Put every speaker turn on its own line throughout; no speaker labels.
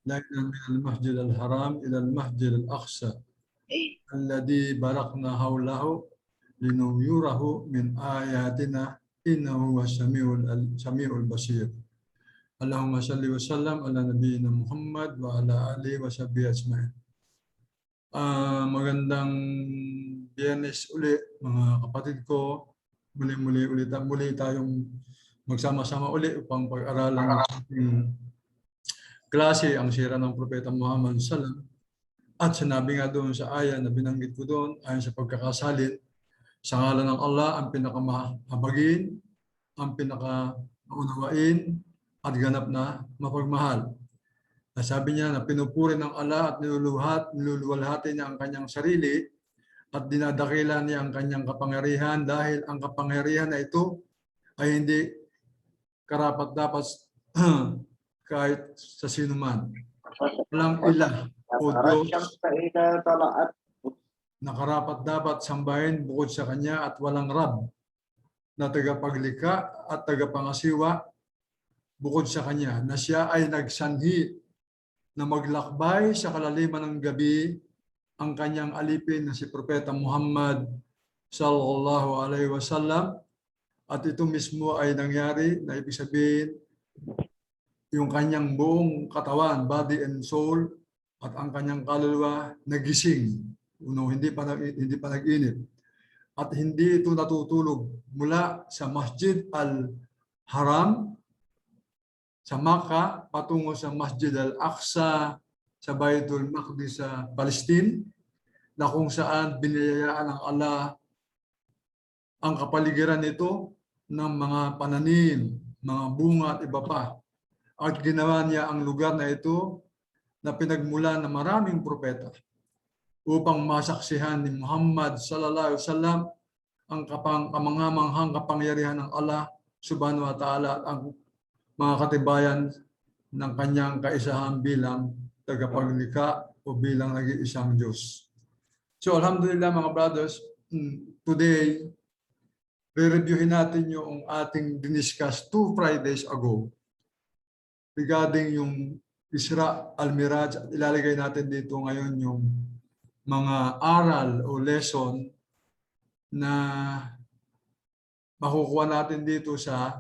ليلا من المسجد الحرام إلى المسجد الأقصى الذي باركنا حوله لنريه من آياتنا إنه هو السميع البصير. اللهم صل وسلم على نبiyina Muhammad wa ala alihi wa sahbihi ajma'in. Magandang Biyernes uli mga kapatid ko. Muli tayong magsama-sama uli upang pag-aralan ng ating klase ang sira ng Propeta Muhammad sallam. At sinabi nga doon sa aya na binanggit ko doon, ayon sa pagkakasalin, sa ngalan ng Allah ang pinakamahabagin, ang pinakamaunawain, at ganap na mapagmahal. Sabi niya na pinupuri ng Allah at niluluwalhati niya ang kanyang sarili at dinadakila niya ang kanyang kapangyarihan dahil ang kapangyarihan na ito ay hindi karapat-dapat kahit sa sinuman. Walang ilah o Diyos na karapat-dapat sambahin bukod sa kanya at walang Rab na tagapaglikha at tagapangasiwa bukod sa kanya, na siya ay nagsanhi na maglakbay sa kalaliman ng gabi ang kanyang alipin na si Propeta Muhammad sallallahu alaihi wasallam, at ito mismo ay nangyari na ibig sabihin yung kanyang buong katawan, body and soul, at ang kanyang kaluluwa nagising. Hindi pa nag-init. At hindi ito natutulog mula sa Masjid al-Haram sa Makkah patungo sa Masjid al-Aqsa sa Baitul Maqdis sa Palestine, na kung saan biniyayaan ng Allah ang kapaligiran nito ng mga pananim, mga bunga at iba pa. At ginawa niya ang lugar na ito na pinagmula ng maraming propeta upang masaksihan ni Muhammad sallallahu alaihi wasallam ang kamangamanghang kapangyarihan ng Allah subhanahu wa ta'ala at ang mga katibayan ng kanyang kaisahan bilang tagapaglikha o bilang nag-iisang Diyos. So alhamdulillah mga brothers, today re-reviewin natin yung ating diniscuss 2 Fridays ago regarding yung Isra al-Miraj, at ilalagay natin dito ngayon yung mga aral o lesson na makukuha natin dito sa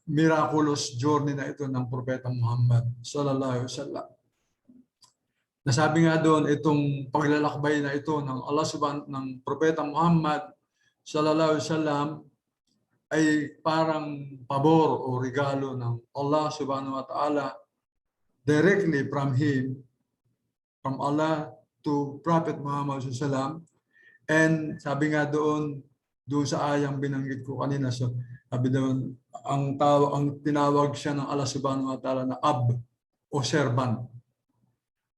miraculous journey na ito ng Propeta Muhammad sallallahu alaihi wasallam. Nasabi nga doon, itong paglalakbay na ito ng Allah subhanahu ng Propeta Muhammad sallallahu alaihi wasallam ay parang pabor o regalo ng Allah subhanahu wa ta'ala directly from him, from Allah to Prophet Muhammad sallallahu alaihi wasallam. And sabi nga doon sa ayang binanggit ko kanina, so sabi doon, ang tinawag siya ng Allah subhanahu wa ta'ala na Ab o servant.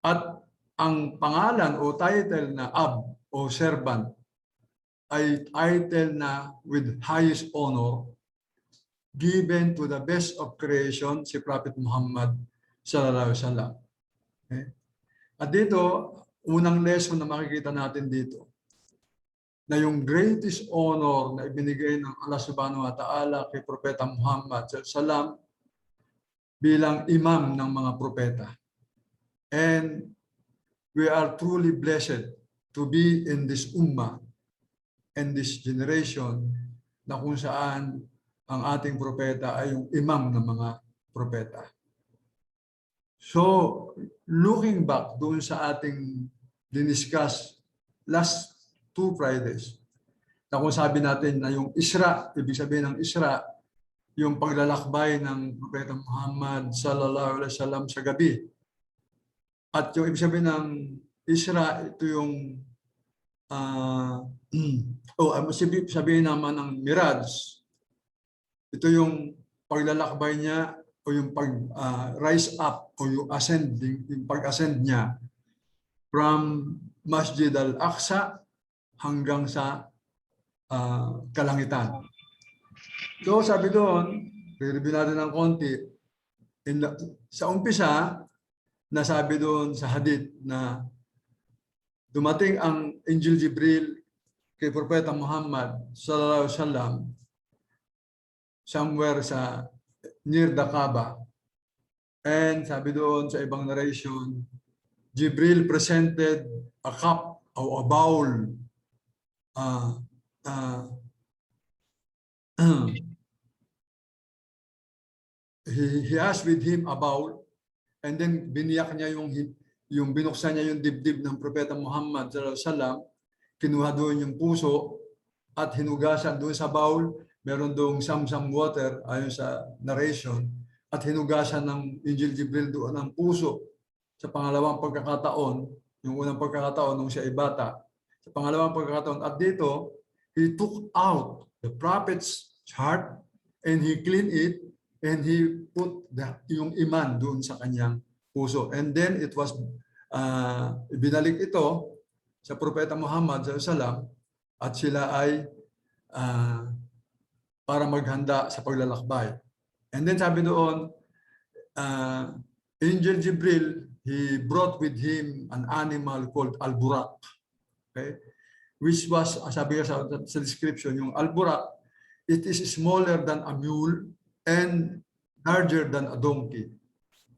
At ang pangalan o title na Ab o servant ay title na with highest honor given to the best of creation, si Prophet Muhammad sallallahu alaihi wasallam. Okay? At dito, unang lesson na makikita natin dito, na yung greatest honor na ibinigay ng Allah subhanahu wa ta'ala kay Propeta Muhammad sallallahu alaihi wasallam bilang imam ng mga propeta. And we are truly blessed to be in this ummah and this generation na kung saan ang ating propeta ay yung imam ng mga propeta. So, looking back doon sa ating diniscuss last 2 Fridays, na kung sabi natin na yung Isra, ibig sabihin ng Isra, yung paglalakbay ng Propeta Muhammad sallallahu alaihi wasallam sa gabi. At yung ibig sabihin ng Isra, ito yung sabihin naman ng Miraj. Ito yung paglalakbay niya o yung pag-rise up o yung ascending, yung pag-ascend niya from Masjid al-Aqsa hanggang sa kalangitan. So sabi doon, re-review natin ng konti, sa umpisa, nasabi doon sa hadith na dumating ang Angel Jibril kay Propeta Muhammad sallallahu alaihi wasallam somewhere sa near the Kaaba, And sabi doon sa ibang narration, Jibril presented a cup or a bowl. Uh, uh, he has with him a bowl, and then biniyak niya yung binuksan niya yung dibdib ng Propeta Muhammad sallallahu alaihi wasallam, kinuha doon yung puso at hinugasan doon sa bowl, meron doong Zamzam water ayon sa narration, at hinugasan ng Angel Jibril doon ang puso sa pangalawang pagkakataon, yung unang pagkakataon nung siya ay bata. Sa pangalawang pagkakataon, at dito, he took out the prophet's heart and he cleaned it and he put yung iman doon sa kanyang puso. And then it was, binalik ito sa Propeta Muhammad SAW at sila ay para maghanda sa paglalakbay. And then sabi doon, Angel Jibril, he brought with him an animal called Al-Buraq. Okay? Which was, sabi sa description, yung Al-Buraq, it is smaller than a mule and larger than a donkey.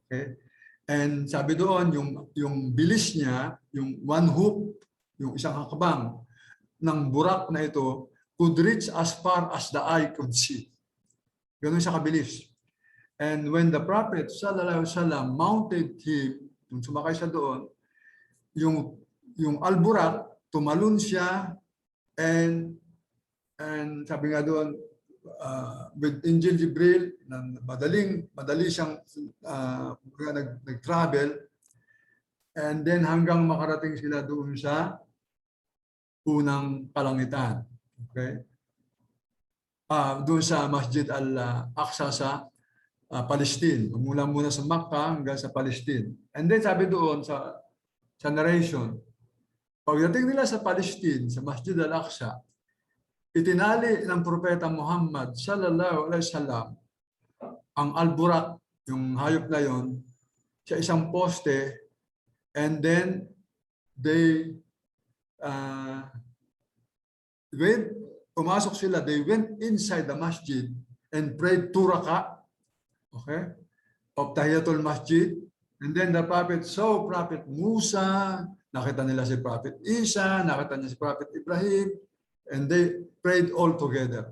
Okay? And sabi doon, yung bilis niya, yung one hoop, yung isang hakbang ng burak na ito, could reach as far as the eye could see. Ganun siya kabilis. And when the Prophet sallallahu alaihi wasallam mounted him, yung sumakay siya doon, yung Al-Buraq, tumalon siya, and sabi nga doon, with Angel Jibril, madali siyang nag-travel, and then hanggang makarating sila doon sa unang kalangitan. Okay? Doon sa Masjid Al-Aqsa sa Palestine. Mula muna sa Makkah hanggang sa Palestine. And then sabi doon sa narration, pagdating nila sa Palestine, sa Masjid Al-Aqsa, itinali ng Propeta Muhammad sallallahu alaihi wasallam ang Al-Buraq, yung hayop na yon, sa isang poste, and then they pumasok sila, they went inside the masjid and prayed 2 raka', okay, of Tahiyatul Masjid. And then the Prophet saw Prophet Musa, nakita nila si Prophet Isa, nakita nila si Prophet Ibrahim, and they prayed all together.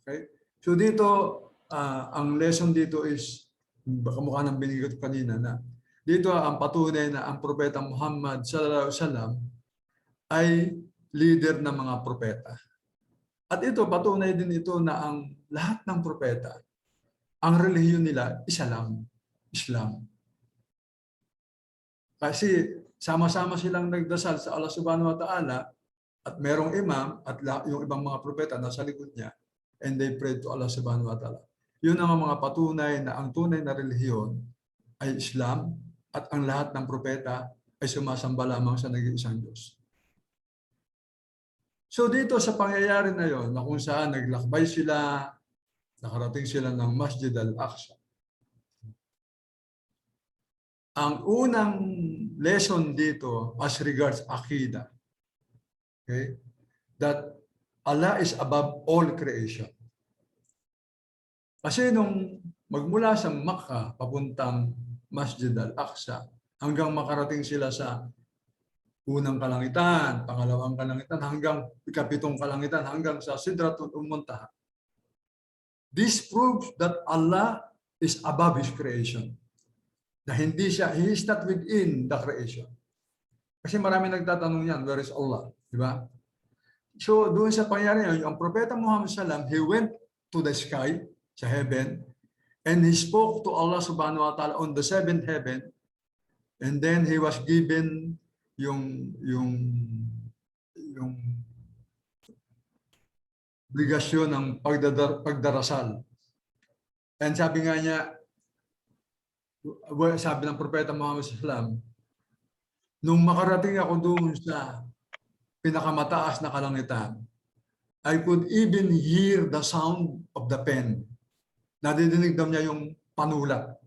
Okay? So dito, ang lesson dito is, baka mukha nang binigay ko kanina na, dito ang patunay na ang Propeta Muhammad sallallahu alaihi wasallam ay leader ng mga propeta. At ito, patunay din ito na ang lahat ng propeta, ang relihiyon nila, Islam. Kasi sama-sama silang nagdasal sa Allah Subhanahu wa Ta'ala at merong imam at yung ibang mga propeta nasa likod niya, and they prayed to Allah Subhanahu wa Ta'ala. Yun ang mga patunay na ang tunay na relihiyon ay Islam at ang lahat ng propeta ay sumasamba lamang sa nag-iisang Diyos. So dito sa pangyayari na yon, na kung saan naglakbay sila, nakarating sila ng Masjid Al-Aqsa. Ang unang lesson dito as regards Aqidah, okay, that Allah is above all creation. Kasi nung magmula sa Makkah papuntang Masjid Al-Aqsa, hanggang makarating sila sa unang kalangitan, pangalawang kalangitan, hanggang ikapitong kalangitan, hanggang sa Sidratul Muntaha. This proves that Allah is above His creation. Na hindi siya, He is not within the creation. Kasi marami nagtatanong yan, where is Allah? Diba? So, doon sa pangyari niya, ang Propeta Muhammad sallam, he went to the sky, sa heaven, and he spoke to Allah subhanahu wa ta'ala on the 7th heaven, and then he was given yung obligasyon ng pagdarasal. And sabi nga niya, sabi ng Propeta Muhammad sallam, nung makarating ako doon sa pinakamataas na kalangitan, I could even hear the sound of the pen. Nadidinig daw niya yung panulat.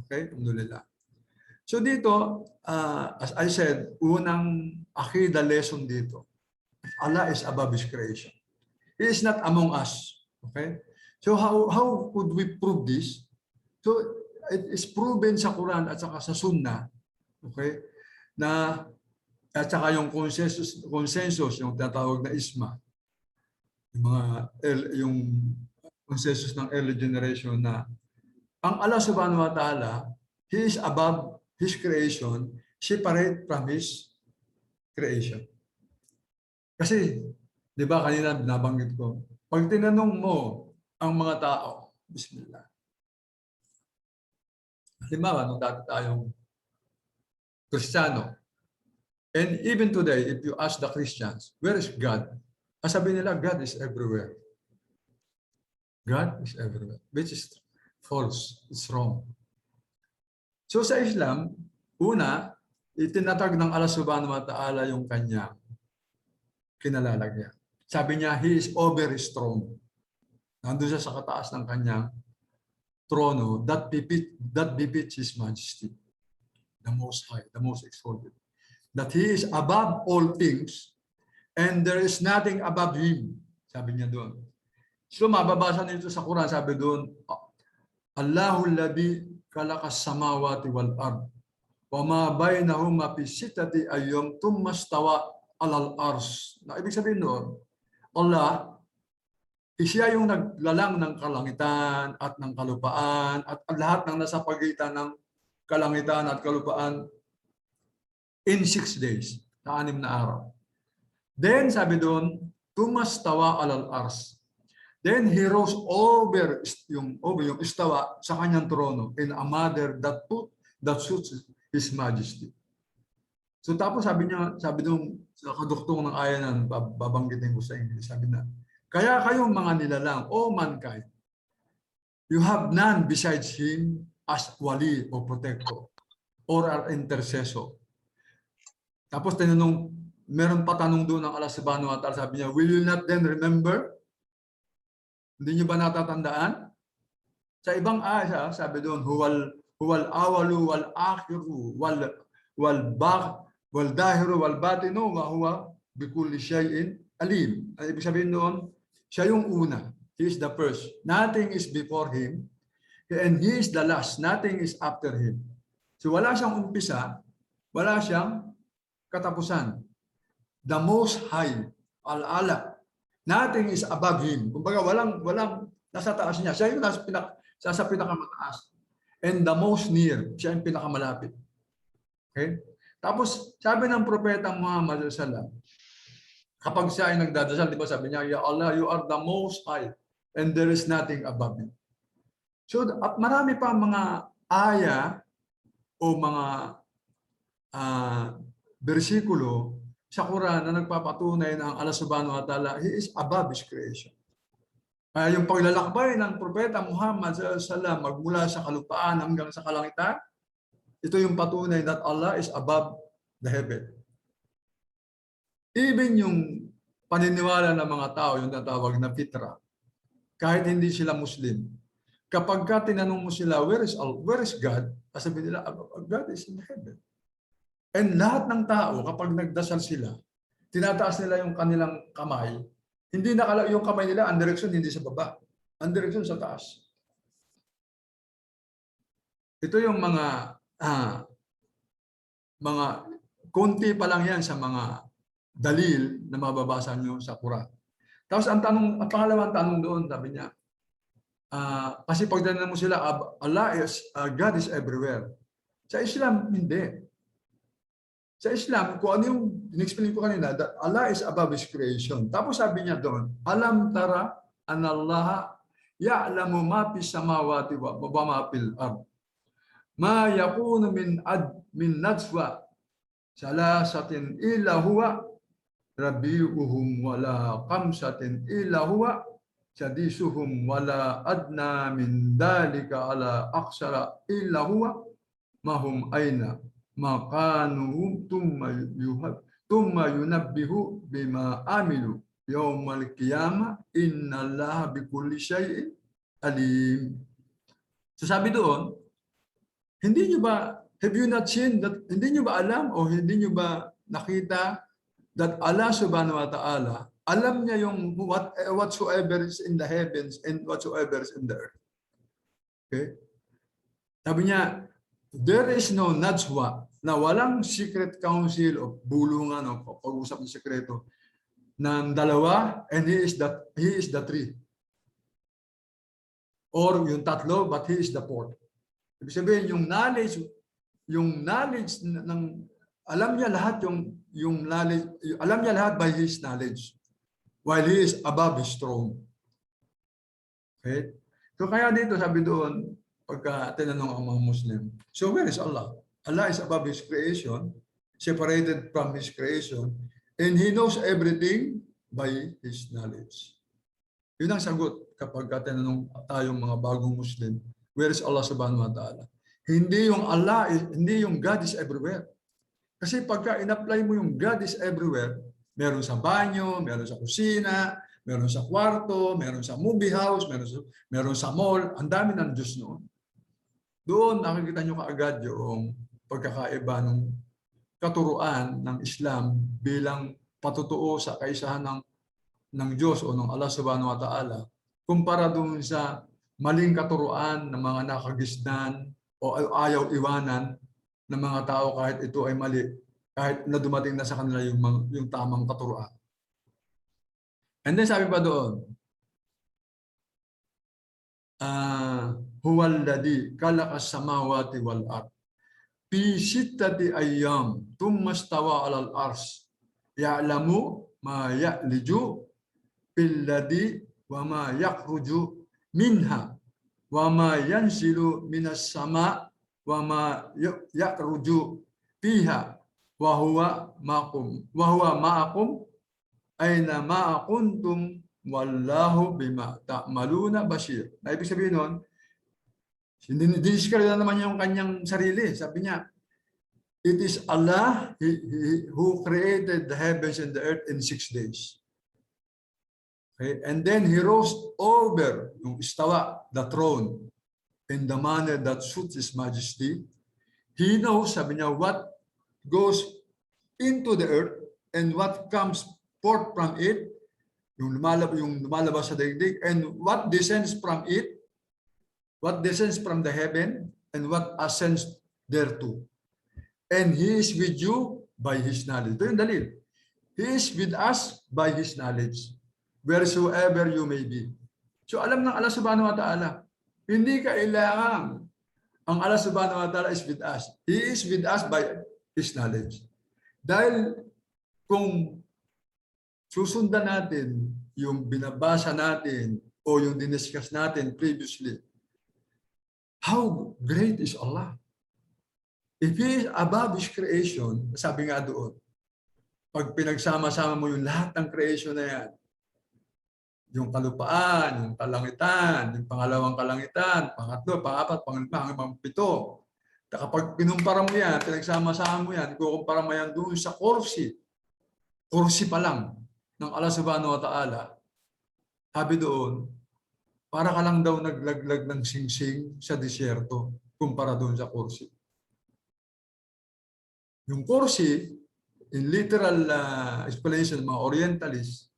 Okay? Alhamdulillah. So dito, as I said, unang Aqidah lesson dito, Allah is above His creation. He is not among us. Okay? So how could we prove this? So it is proven sa Quran at saka sa Sunnah, okay, na at saka yung consensus yung tinatawag na isma, yung mga yung consensus ng early generation na ang Allah subhanahu wa ta'ala, He is above His creation, separate from His creation. Kasi, di ba kanina binabanggit ko, pag tinanong mo ang mga tao, Bismillah. Halimbawa, nung dati tayong Kristiyano, and even today, if you ask the Christians, where is God? Sabi nila, God is everywhere. God is everywhere, which is false. It's wrong. So sa Islam, una, itinatag ng Allah subhanahu wa ta'ala yung kanyang kinalalagyan. Sabi niya, He is over His throne. Nandun siya sa kataas ng kanyang trono that befits His majesty. The most high, the most exalted. That He is above all things and there is nothing above Him. Sabi niya doon. So mababasa nito sa Quran, sabi doon, Allahul ladzi khalaqa as-samawati wal ard wa ma bainahuma fi sittati ayyam thumma stawa 'alal ars. Na ibig sabihin doon, Allah, siya yung naglalang ng kalangitan at ng kalupaan at lahat ng nasa pagitan ng kalangitan at kalupaan in 6 days, sa 6 na araw. Then sabi doon, tumastawa 'alal ars. Then he rose over yung istawa sa kanyang trono in a manner that suits His Majesty. So tapos sabi doon sa kaduktong ng ayan na babanggitin ko sa English, sabi na, kaya kayong mga nilalang, O mankind, you have none besides Him as wali o protector or our intercessor. Tapos meron pa tanong doon ng Allah subhanahu wa ta'ala, sabi niya, will you not then remember? Hindi niyo ba natatandaan? Sa ibang aya, sabi doon, huwal awalu wal akhiru wal dahiru wal batinu wa huwa bikulli shay'in alim. Ang ibig sabihin doon, siya yung una. He is the first. Nothing is before Him. And He is the last. Nothing is after Him. So wala siyang umpisa, wala siyang katapusan. The Most High, Al-Ala. Nothing is above Him. Kumbaga, walang nasa taas niya. Siya yung nasa pinakamataas. And the most near, siya yung pinakamalapit. Okay? Tapos, sabi ng propeta Muhammad sallallahu, kapag siya ay nagdadasal, di ba sabi niya, Ya Allah, you are the most high and there is nothing above you. So, at marami pa mga aya o mga bersikulo sa Quran na nagpapatunay na ang Allah subhanahu wa ta'ala, He is above His creation. Kaya yung paglalakbay ng propeta Muhammad sallallahu alaihi wasallam magmula sa kalupaan hanggang sa kalangitan, ito yung patunay that Allah is above the heaven. Even yung paniniwala ng mga tao, yung natawag na fitra, kahit hindi sila Muslim, kapag ka tinanong mo sila, where is God? Sabi nila, God is in heaven. And lahat ng tao, kapag nagdasal sila, tinataas nila yung kanilang kamay, hindi yung kamay nila, ang direksyon hindi sa baba, ang direksyon sa taas. Ito yung mga konti pa lang yan sa mga dalil na mababasa nyo sa Quran. Tapos ang pangalawang tanong doon, sabi niya, kasi pag tinanong mo sila, God is everywhere. Sa Islam, hindi. Sa Islam, kung ano yung in-explain ko kanina, that Allah is above His creation. Tapos sabi niya doon, alam tara anallaha ya'lamu ma fis samawati wa ma fil ard. Ma yakunu min najwa salasatin illa huwa rabi'uhum wala khamsatin illa huwa sadisuhum wala adna min dalika ala aksara illa huwa mahum aina makanuhum tumma yunabbihu bima amilu yawmal qiyamah innallaha bikulli syai'in alim. So sabi doon, hindi nyo ba, have you not seen that, hindi nyo ba alam o hindi nyo ba nakita that Allah subhanahu wa ta'ala, alam niya yung whatsoever is in the heavens and whatsoever is in the earth. Okay? Sabi niya, there is no najwa, na walang secret council o bulungan o pag-usap ng sekreto ng dalawa, and he is the three. Or yung tatlo, but he is the fourth. Ibig sabihin, yung knowledge ng alam niya lahat yung knowledge, alam niya lahat by his knowledge while he is above his throne. Okay? So kaya dito sabi doon, pagka tinanong ang mga Muslim, so where is Allah? Allah is above his creation, separated from his creation, and he knows everything by his knowledge. Yun ang sagot kapag tinanong tayong mga bagong Muslim, where is Allah subhanahu wa ta'ala? Hindi yung Allah, hindi yung God is everywhere. Kasi pagka in-apply mo yung God is everywhere, meron sa banyo, meron sa kusina, meron sa kwarto, meron sa movie house, meron sa mall, ang dami ng Diyos noon. Doon nakikita nyo kaagad yung pagkakaiba ng katuruan ng Islam bilang patutuo sa kaisahan ng Diyos o ng Allah subhanahu wa ta'ala kumpara doon sa maling katuruan ng mga nakagisnan o ayaw iwanan ng mga tao kahit ito ay mali, kahit na dumating na sa kanila yung tamang katuruan. And then sabi pa doon, huwal ladhi khalaqa as-samawati wal ard fi sittati ayyam thumma istawa 'alal arsh ya'lamu ma ya'liju fil ladhi wa ma yakhruju minha wa ma yanzilu minas sama wa ma yakhruju fiha wa huwa ma'akum aina ma kuntum wallahu bima ta'maluna basir. Na ibig sabihin nun, diniscribe na naman yung kanyang sarili. Sabi niya, it is Allah who created the heavens and the earth in 6 days. Okay? And then He rose over yung istawa, the throne, in the manner that suits His majesty. He knows, sabi niya, what goes into the earth and what comes forth from it, yung lumalabas sa daigdig, and what descends from it, what descends from the heaven, and what ascends thereto. And He is with you by His knowledge. Ito yung dalil. He is with us by His knowledge, wheresoever you may be. So alam ng Allah subhanahu wa ta'ala, hindi kailangan ang Allah subhanahu wa ta'ala is with us. He is with us by His knowledge. Dahil kung susundan natin yung binabasa natin o yung diniscuss natin previously, how great is Allah? If He is above His creation, sabi nga doon, pag pinagsama-sama mo yung lahat ng creation na yan, yung kalupaan, yung kalangitan, yung pangalawang kalangitan, pangatlo, pangapat, panglima, hanggang pito. Kapag pinumpara mo yan, pinagsama-sama mo yan, kukumpara mo yan doon sa kursi pa lang ng Allah subhanahu wa ta'ala, sabi doon, para ka lang daw naglaglag ng singsing sa disyerto kumpara doon sa kursi. Yung kursi, in literal explanation ng mga Orientalists,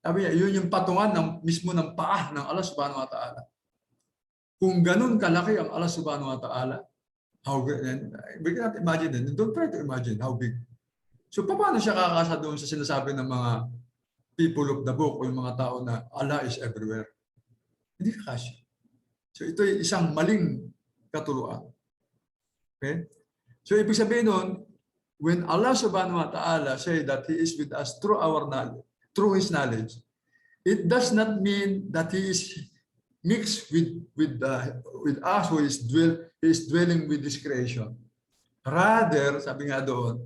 sabi niya, yun yung patungan mismo ng paa ng Allah subhanahu wa ta'ala. Kung ganun kalaki ang Allah subhanahu wa ta'ala, how great, we cannot imagine it. Don't try to imagine how big. So paano siya kakasa doon sa sinasabi ng mga people of the book o yung mga tao na Allah is everywhere? Hindi kakasya. So ito ay isang maling katuruan. Okay? So ibig sabihin nun, when Allah subhanahu wa ta'ala say that He is with us through our knowledge, through His knowledge, it does not mean that He is mixed with us who is dwelling with His creation. Rather, sabi nga doon,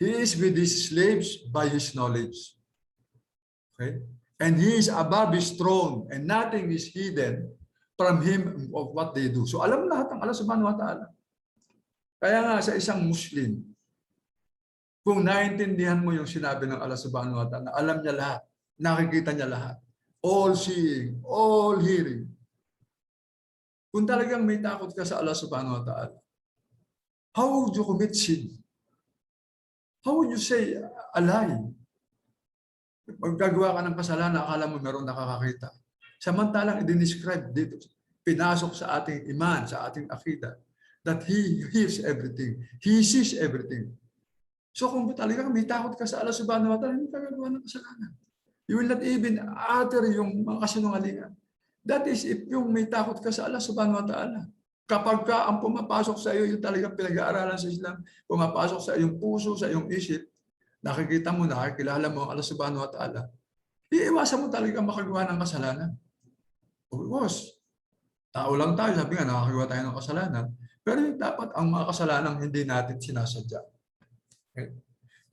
He is with His slaves by His knowledge. Okay? And He is above His throne and nothing is hidden from Him of what they do. So alam lahat ng Allah subhanahu wa ta'ala. Kaya nga sa isang Muslim, kung naintindihan mo yung sinabi ng Allah subhanahu wa ta'ala, alam niya lahat, nakikita niya lahat, all seeing, all hearing. Kung talagang may takot ka sa Allah subhanahu wa ta'ala, how would you commit sin? How would you say a lie? Pag gagawa ka ng kasalanan, akala mo meron nakakakita. Samantalang i-describe dito, pinasok sa ating iman, sa ating akida, that He hears everything. He sees everything. So kung talaga may takot ka sa Allah subhanahu wa ta'ala, hindi ka gagawa ng kasalanan. You will not even utter yung mga kasinungalingan. That is if yung may takot ka sa Allah subhanahu wa ta'ala. Kapag ka ang pumapasok sa iyo, yung talagang pinag-aaralan sa Islam, pumapasok sa iyong puso, sa iyong isip, nakikita mo, nakikilala mo ang Allah subhanahu wa ta'ala, iiwasan mo talaga makagawa ng kasalanan. Of course, tao lang tayo, sabi nga, nakakagawa tayo ng kasalanan. Pero dapat ang mga kasalanan hindi natin sinasadya. Okay?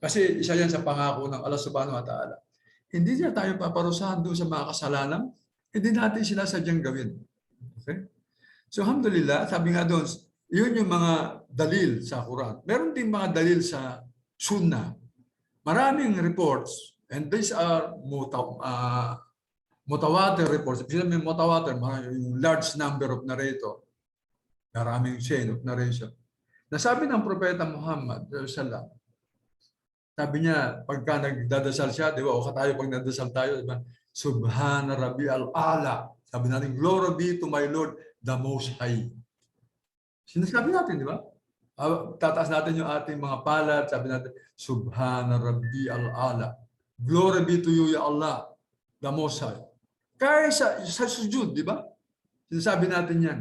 Kasi isa yan sa pangako ng Allah subhanahu wa ta'ala. Hindi niya tayo paparusahan doon sa mga kasalanan, hindi natin sinasadyang gawin. Okay? So, alhamdulillah, sabi nga doon, yun yung mga dalil sa Quran. Meron din mga dalil sa Sunnah. Maraming reports, and these are mutawatir reports. Ibig sabihin mutawatir, yung large number of narrator. Maraming chain of narration. Nasabi ng Propeta Muhammad, sabi niya, pagka nagdadasal siya, di ba, o tayo pag nagdasal tayo, di ba, Subhana Rabbi al-Ala. Sabi natin, glory be to my Lord, the Most High. Sinasabi natin, di ba? Tataas natin yung ating mga palad, sabi natin, Subhana Rabbi al-Ala. Glory be to you, Ya Allah, the Most High. Kaya sa sujud, di ba? Sinasabi natin yan.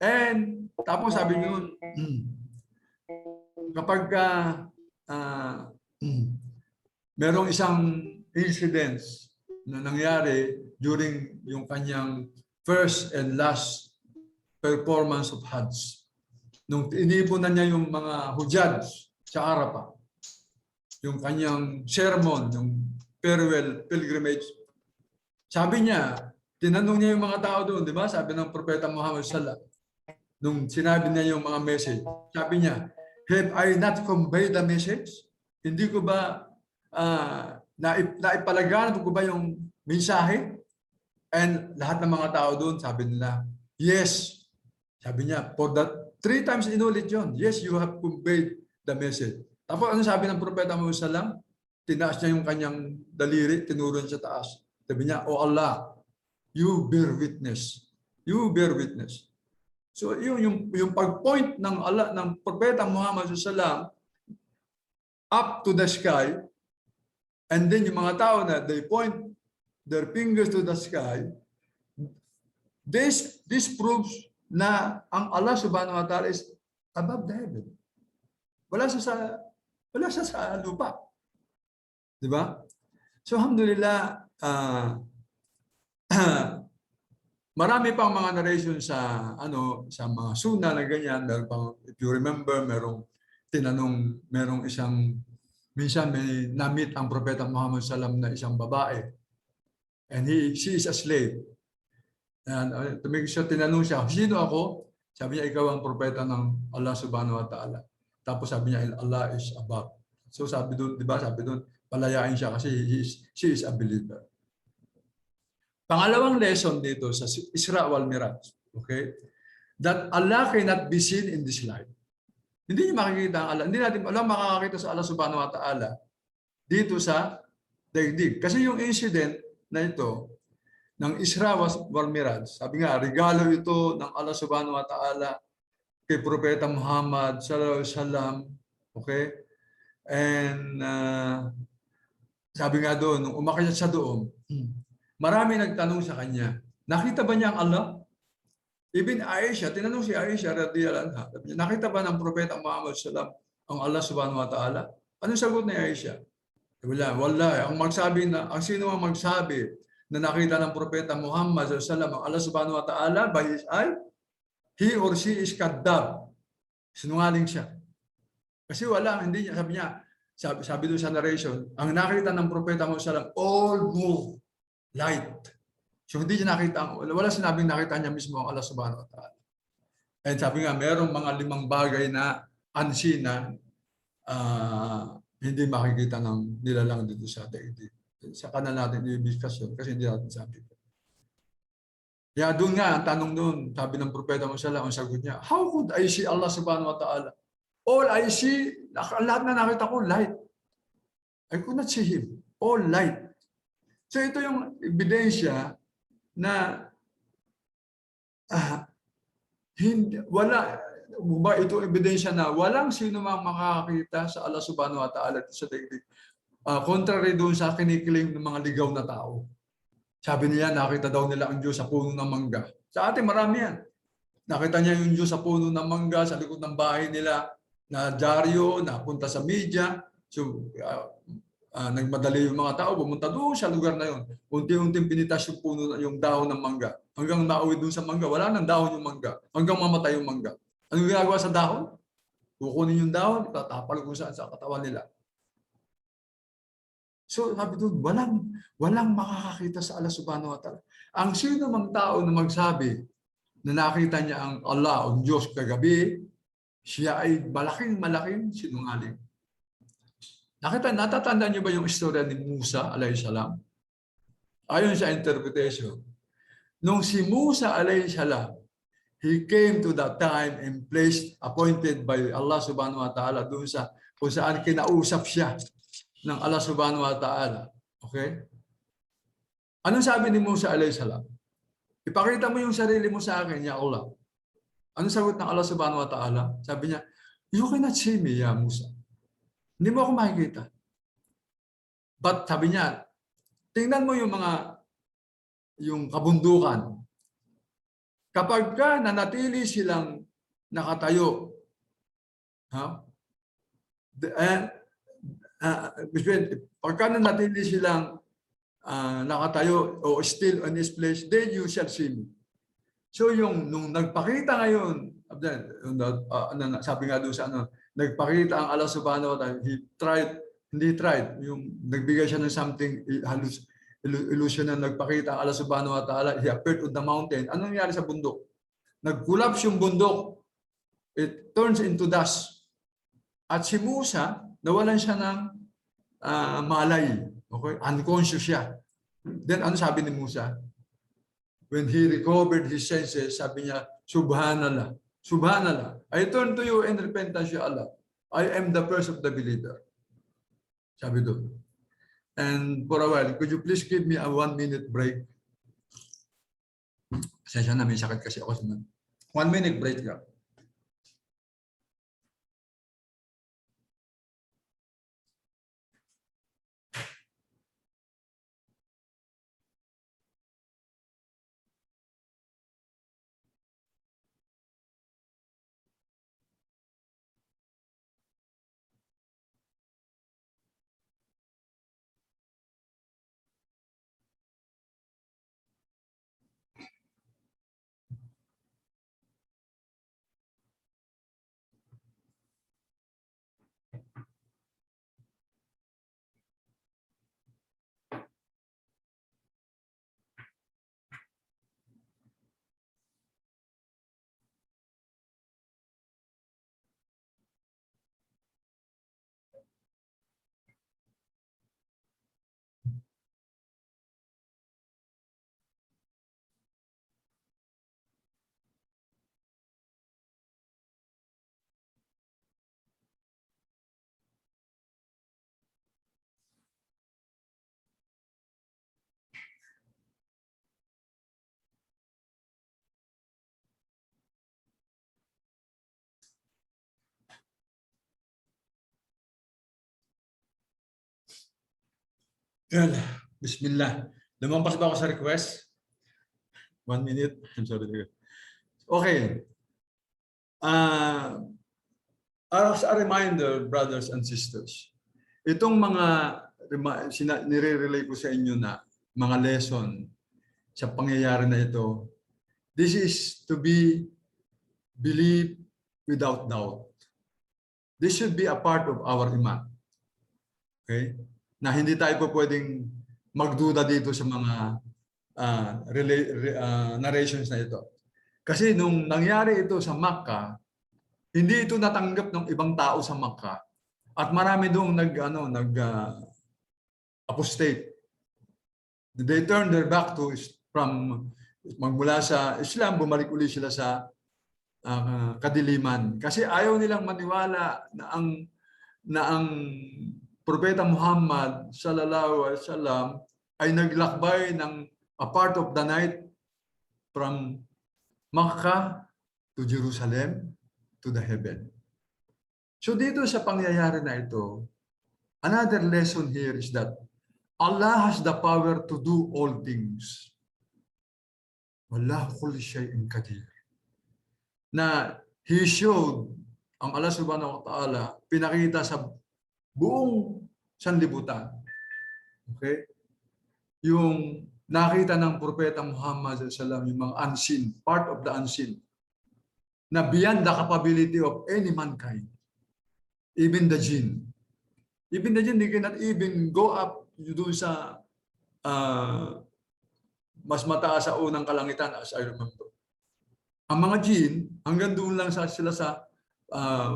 And, tapos sabi nyo, kapag merong isang incidents na nangyari during yung kanyang first and last performance of Hajj. Nung inipunan niya yung mga Hujjaj sa Arafah, yung kanyang sermon, yung farewell pilgrimage, sabi niya, tinanong niya yung mga tao doon, di ba? Sabi ng Propeta Muhammad sallallahu nung sinabi niya yung mga message, sabi niya, have I not conveyed the message? Hindi ko ba naipalaganap ko ba yung mensahe? And lahat ng mga tao doon, sabi nila, yes. Sabi niya, for that 3 times inulit yun. Yes, you have conveyed the message. Tapos ano sabi ng Propeta Muhammad sallallahu tinaas niya yung kanyang daliri, tinuro niya sa taas. Sabi niya, oh Allah, you bear witness. You bear witness. So yung pag-point ng Allah, ng Propeta Muhammad sallallahu up to the sky, and then yung mga tao na they point their fingers to the sky, this proves na ang Allah subhanahu wa ta'ala is above the heaven. Wala siya sa lupa. Di ba? So alhamdulillah, marami pang mga narration sa mga sunnah na ganyan. Meron pang, if you remember, merong isang minsan may na-meet ang Propeta Muhammad sallam na isang babae. And she is a slave. And tinanong siya, sino ako? Sabi niya, ikaw ang propeta ng Allah subhanahu wa ta'ala. Tapos sabi niya, Allah is above. So sabi doon, di ba? Sabi doon, palayain siya kasi she is a believer. Pangalawang lesson dito sa Isra wal Miraj, okay? That Allah cannot be seen in this life. Hindi niyo makikita ang Allah. Hindi natin alam makakakita sa Allah subhanahu wa ta'ala dito sa daigdig. Kasi yung incident na ito ng Isra wal Miraj, sabi nga, regalo ito ng Allah subhanahu wa ta'ala kay Propeta Muhammad sallallahu alaihi wasallam, okay? And sabi nga doon, nung umakyat siya doon, marami nagtanong sa kanya, nakita ba niya ang Allah? Even Aisha, tinanong si Aisha radhiyallahu anha, nakita ba ng Propeta Muhammad sallallahu alaihi wasallam ang Allah subhanahu wa ta'ala? Anong sagot ni Aisha? Wala. Ang sino ang magsabi na nakita ng Propeta Muhammad sallallahu alaihi wasallam ang Allah subhanahu wa ta'ala by his eye, he or she is kadab. Sinungaling siya. Kasi hindi niya, sabi doon sa narration, ang nakita ng Propeta Muhammad sallallahu alaihi wasallam, all move, light. So hindi niya nakita, wala sinabing nakita niya mismo ang Allah subhanahu wa ta'ala. And sabi nga, mayroong mga 5 bagay na unseen na hindi makikita ng nilalang dito sa daigdig. Sa kanal natin i-discuss yun kasi hindi natin sabi. Kaya doon nga, ang tanong doon, sabi ng Propeta Muhammad, ang sagot niya, how could I see Allah subhanahu wa ta'ala? All I see, lahat na nakita ko, light. I could not see Him. All light. So ito yung ebidensya na ito ebidensya na walang sino mang makakakita sa Allah subhanahu wa ta'ala sa daigdig. Contrary doon sa kinikiling ng mga ligaw na tao. Sabi niya, nakita daw nila ang Diyos sa puno ng mangga. Sa atin, marami yan. Nakita niya yung Diyos sa puno ng mangga, sa likod ng bahay nila, na dyaryo, napunta sa media. So, nagmadali yung mga tao, pumunta doon sa lugar na yun. Unti-unting pinitas yung puno, yung dahon ng mangga. Hanggang nauwi doon sa mangga, wala nang dahon yung mangga. Hanggang mamatay yung mangga. Anong ginagawa sa dahon? Kukunin yung dahon, tatapal kung saan sa katawan nila. So, sabi doon, walang makakakita sa Allah subhanahu wa ta'ala. Ang sino mang tao na magsabi na nakita niya ang Allah o Diyos kagabi, siya ay malaking sinungaling. Natatandaan niyo ba yung istorya ni Musa alayhi salam? Ayon sa interpretation, nung si Musa alayhi salam, he came to that time and place appointed by Allah subhanahu wa ta'ala doon sa kung saan kinausap siya ng Allah subhanahu wa ta'ala. Okay? Anong sabi ni Musa alayhi salam? Ipakita mo yung sarili mo sa akin, ya Allah. Anong sagot ng Allah subhanahu wa ta'ala? Sabi niya, you cannot see me, ya Musa. Hindi mo ako makikita. But sabi niya, tingnan mo yung kabundukan. Kapag ka nanatili silang nakatayo, pagka nanatili silang nakatayo o still on this place, then you shall see me. So nung nagpakita ngayon, sabi nga doon sa nagpakita ang Allah subhanahu wa ta'ala, hindi tried, yung nagbigay siya ng something, illusion na nagpakita ang Allah subhanahu wa ta'ala, he appeared on the mountain. Anong nangyari sa bundok? Nag-collapse yung bundok. It turns into dust. At si Musa, nawalan siya ng malay. Okay? Unconscious siya. Then ano sabi ni Musa? When he recovered his senses, sabi niya, Subhanallah. Subhanallah. I turn to you in repentance, Ya Allah. I am the first of the believer. Sabi doon. And for a while, could you please give me a 1-minute break? Pasensya na, may sakit kasi ako. 1-minute break ka. Well, Bismillah. Lumampas ba ako sa request? 1 minute. I'm sorry. Okay. As a reminder, brothers and sisters, itong mga nire-relay ko sa inyo na mga lesson sa pangyayari na ito, this is to be believed without doubt. This should be a part of our iman. Okay? Na hindi tayo po pwedeng magduda dito sa mga narrations na ito. Kasi nung nangyari ito sa Makkah, hindi ito natanggap ng ibang tao sa Makkah. At marami doong apostate. They turned their back magmula sa Islam, bumalik ulit sila sa kadiliman. Kasi ayaw nilang maniwala na ang Propeta Muhammad sallallahu alaihi wasallam ay naglakbay ng a part of the night from Makkah to Jerusalem. to the heaven. So dito sa pangyayari na ito, another lesson here is that Allah has the power to do all things. Wallahu kulli shay'in qadir. Na He showed, ang Allah subhanahu wa ta'ala, pinakita sa buong sanlibutan. Okay? Yung nakita ng Propeta Muhammad SAW, yung mga unseen, part of the unseen, na beyond the capability of any mankind, even the jinn. Even the jinn, they cannot even go up doon sa mas mataas sa unang kalangitan, as I remember. Ang mga jinn, hanggang doon lang sila sa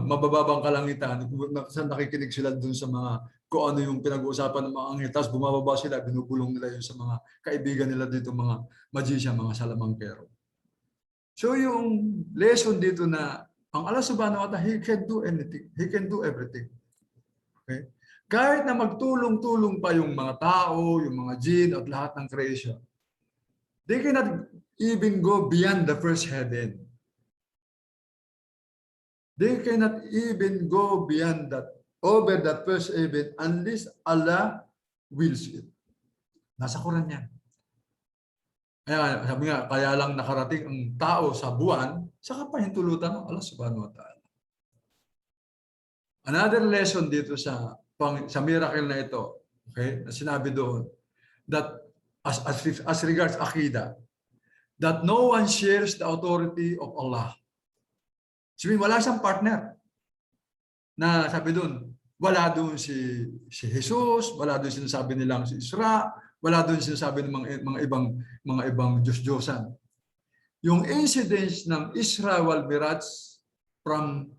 mabababang kalangitan, saan nakikinig sila doon sa mga kung ano yung pinag-uusapan ng mga anghel, tapos bumababa sila, binubulong nila yun sa mga kaibigan nila dito, mga magician, mga salamangkero. So yung lesson dito na ang Allah subhanahu wa ta'ala, He can do anything. He can do everything. Okay? Kahit na magtulong-tulong pa yung mga tao, yung mga jinn at lahat ng creation, they cannot even go beyond the first heaven. They cannot even go beyond that, over that first heaven, unless Allah wills it. Nasa Quran yan. Kaya sabi nga, kaya lang nakarating ang tao sa buwan, sa kapahintulutan ng Allah subhanahu wa ta'ala. Another lesson dito sa miracle na ito, okay, na sinabi doon, that as regards Aqidah, that no one shares the authority of Allah. Sabi, wala siyang partner. Na sabi doon, wala doon si Jesus, wala doon sinasabi nilang si Isra, wala doon sinasabi ng mga ibang Diyos-Diyosan. Yung incidents ng Isra wal Miraj from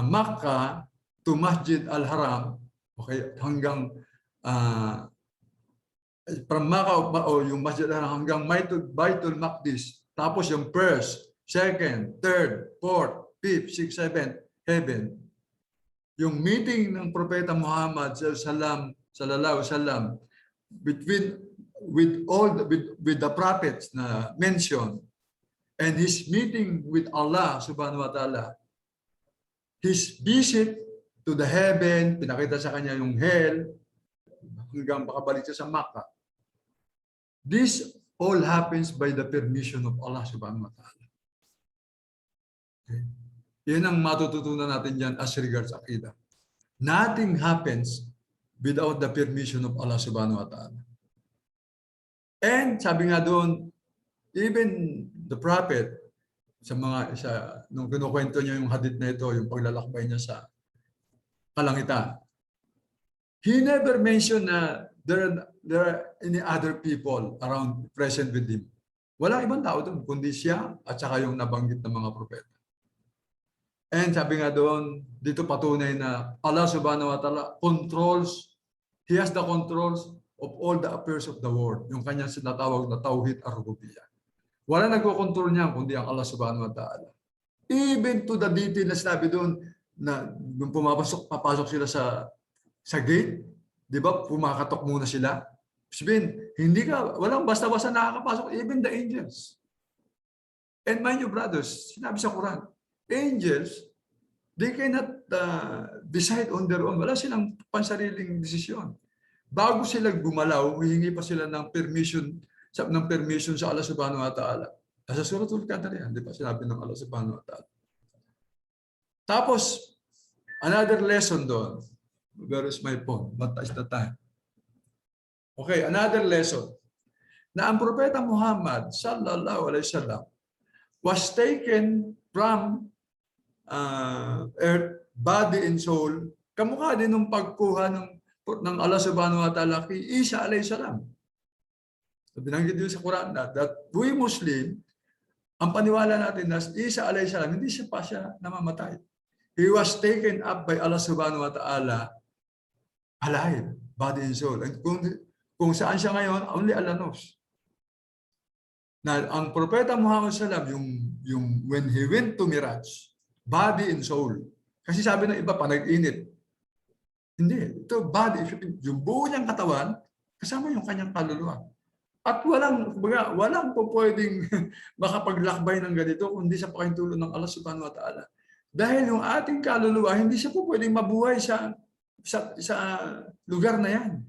Makkah to Masjid al-Haram, okay, hanggang from Makkah o yung Masjid al-Haram hanggang Baitul Maqdis, tapos yung first, second, third, fourth, fifth, sixth, seventh heaven. Yung meeting ng Propeta Muhammad sallallahu alaihi wasallam with the prophets na mentioned, and his meeting with Allah subhanahu wa ta'ala, his visit to the heaven, pinakita sa kanya yung hell, hanggang makabalik siya sa Makkah. This all happens by the permission of Allah subhanahu wa ta'ala. Okay. Yan ang matututunan natin dyan as regards Aqidah. Nothing happens without the permission of Allah subhanahu wa ta'ala. And sabi nga doon, even the prophet, nung kinukwento niya yung hadith na ito, yung paglalakbay niya sa kalangitan, he never mentioned na there are any other people around present with him. Wala ibang tao doon, kundi siya at saka yung nabanggit ng mga propeta. And sabi nga doon, dito patunay na Allah subhanahu wa ta'ala controls, He has the controls of all the affairs of the world. Yung kanyang sinatawag na Tauhid ar-Rububiyyah. Wala nagko-control niya kundi ang Allah subhanahu wa ta'ala. Even to the detail na sinabi doon, na nung papasok sila sa gate, di ba, pumakatok muna sila. Sabihin, walang basta-basta nakakapasok, even the angels. And mind you, brothers, sinabi sa Quran, angels, they cannot decide on their own. Wala silang pansariling desisyon. Bago sila gumalaw, hihingi pa sila ng permission sa Allah subhanahu wa ta'ala. Sa Suratul Qadr yan, di ba? Sinabi ng Allah subhanahu wa ta'ala. Tapos, another lesson doon. Where is my phone? What is the time? Okay, another lesson. Na ang Propeta Muhammad sallallahu alaihi wasallam was taken from earth, body and soul, kamukha din ng pagkuha ng Allah subhanahu wa ta'ala kay Isa alayhi salam. So, binanggit din sa Quran that we Muslim, ang paniwala natin na Isa alayhi salam, hindi siya pa siya namamatay. He was taken up by Allah subhanahu wa ta'ala alive, body and soul. And kung saan siya ngayon, only Allah knows. Na ang Propeta Muhammad sallam, yung when he went to Miraj, body and soul. Kasi sabi ng iba pa, nag-init. Hindi. Ito, body, yung buo niyang katawan, kasama yung kanyang kaluluwa. At walang po pwedeng makapaglakbay ng ganito kundi sa pakintulong ng Allah subhanahu wa ta'ala. Dahil yung ating kaluluwa, hindi siya po pwedeng mabuhay sa lugar na yan.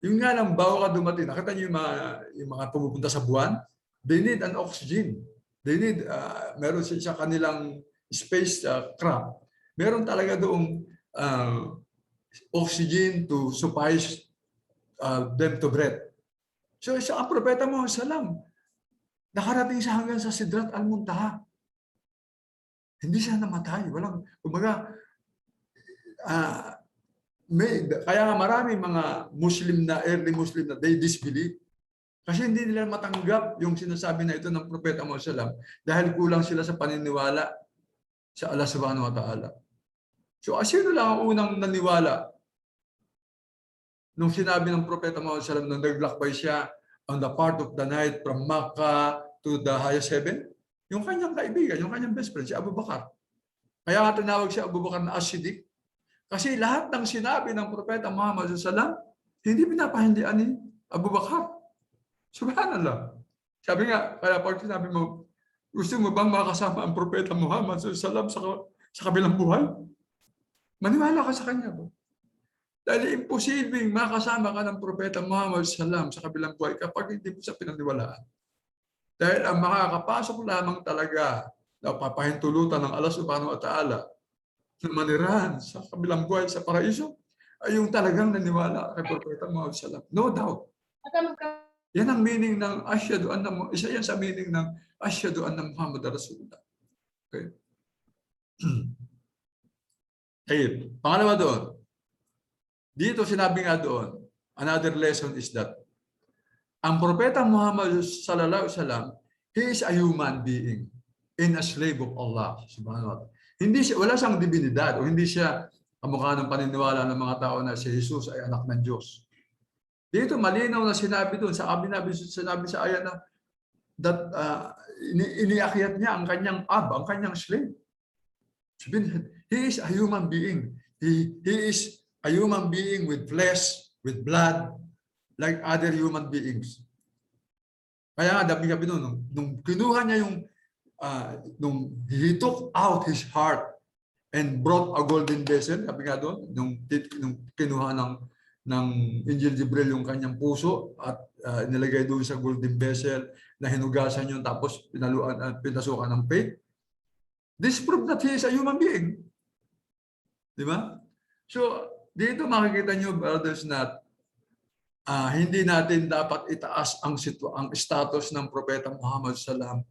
Yung nga lang, bago ka dumating, nakita niyo yung mga pumupunta sa buwan, they need an oxygen. They need, meron sa kanilang space craft. Meron talaga doong oxygen to suffice them to breathe. So ang propeta Muhammad salam, nakarating siya hanggang sa Sidrat al-Muntaha. Hindi siya namatay. Kumbaga, kaya nga marami mga Muslim na, early Muslim na, they disbelieve. Kasi hindi nila matanggap yung sinasabi na ito ng propeta Muhammad salam dahil kulang sila sa paniniwala sa Allah subhanahu wa ta'ala. So sino lang ang unang naniwala nung sinabi ng propeta Muhammad salam nung naglakbay siya on the part of the night from Makkah to the highest heaven? Yung kanyang kaibigan, yung kanyang best friend, si Abu Bakar. Kaya nga tinawag si Abu Bakar na As-Siddiq. Kasi lahat ng sinabi ng propeta Muhammad salam hindi pinapahindian ni Abu Bakar. Subhanallah. Sabi nga, kaya pag sinabi mo, gusto mo bang makasama ang propeta Muhammad salam sa kabilang buhay? Maniwala ka sa kanya ba? Dahil imposibleng makasama ka ng propeta Muhammad salam sa kabilang buhay kapag hindi mo siya pinaniwalaan. Dahil ang makakapasok lamang talaga na papahintulutan ng Allah subhanahu wa ta'ala na manirahan sa kabilang buhay sa paraiso ay yung talagang naniwala kay propeta Muhammad salam. No doubt. Yan ang meaning ng asyhadu anna, isa yan sa meaning ng asyhadu anna Muhammad Rasulullah. Okay. Ayun. Pangalawa doon. Dito sinabi nga doon, another lesson is that ang propeta Muhammad sallallahu alaihi wasallam, he is a human being and a slave of Allah subhanahu wa ta'ala. Wala siyang divinidad o hindi siya kamukha ng paniniwala ng mga tao na si Jesus ay anak ng Diyos. Dito malinaw na sinabi doon sinabi sa ayat na that iniakyat niya ang kanyang ang kanyang slave. He is a human being. He is a human being with flesh, with blood, like other human beings. Kaya nga, dabi doon, nung kinuha niya nung he took out his heart and brought a golden vessel, sabi nga doon, nung kinuha ng Angel Jibril yung kanyang puso at nilagay doon sa golden vessel na hinugasan yun tapos pinasukan ng faith. This proves that he is a human being. Di ba? So, dito makikita nyo, brothers, na hindi natin dapat itaas ang status ng propeta Muhammad salam.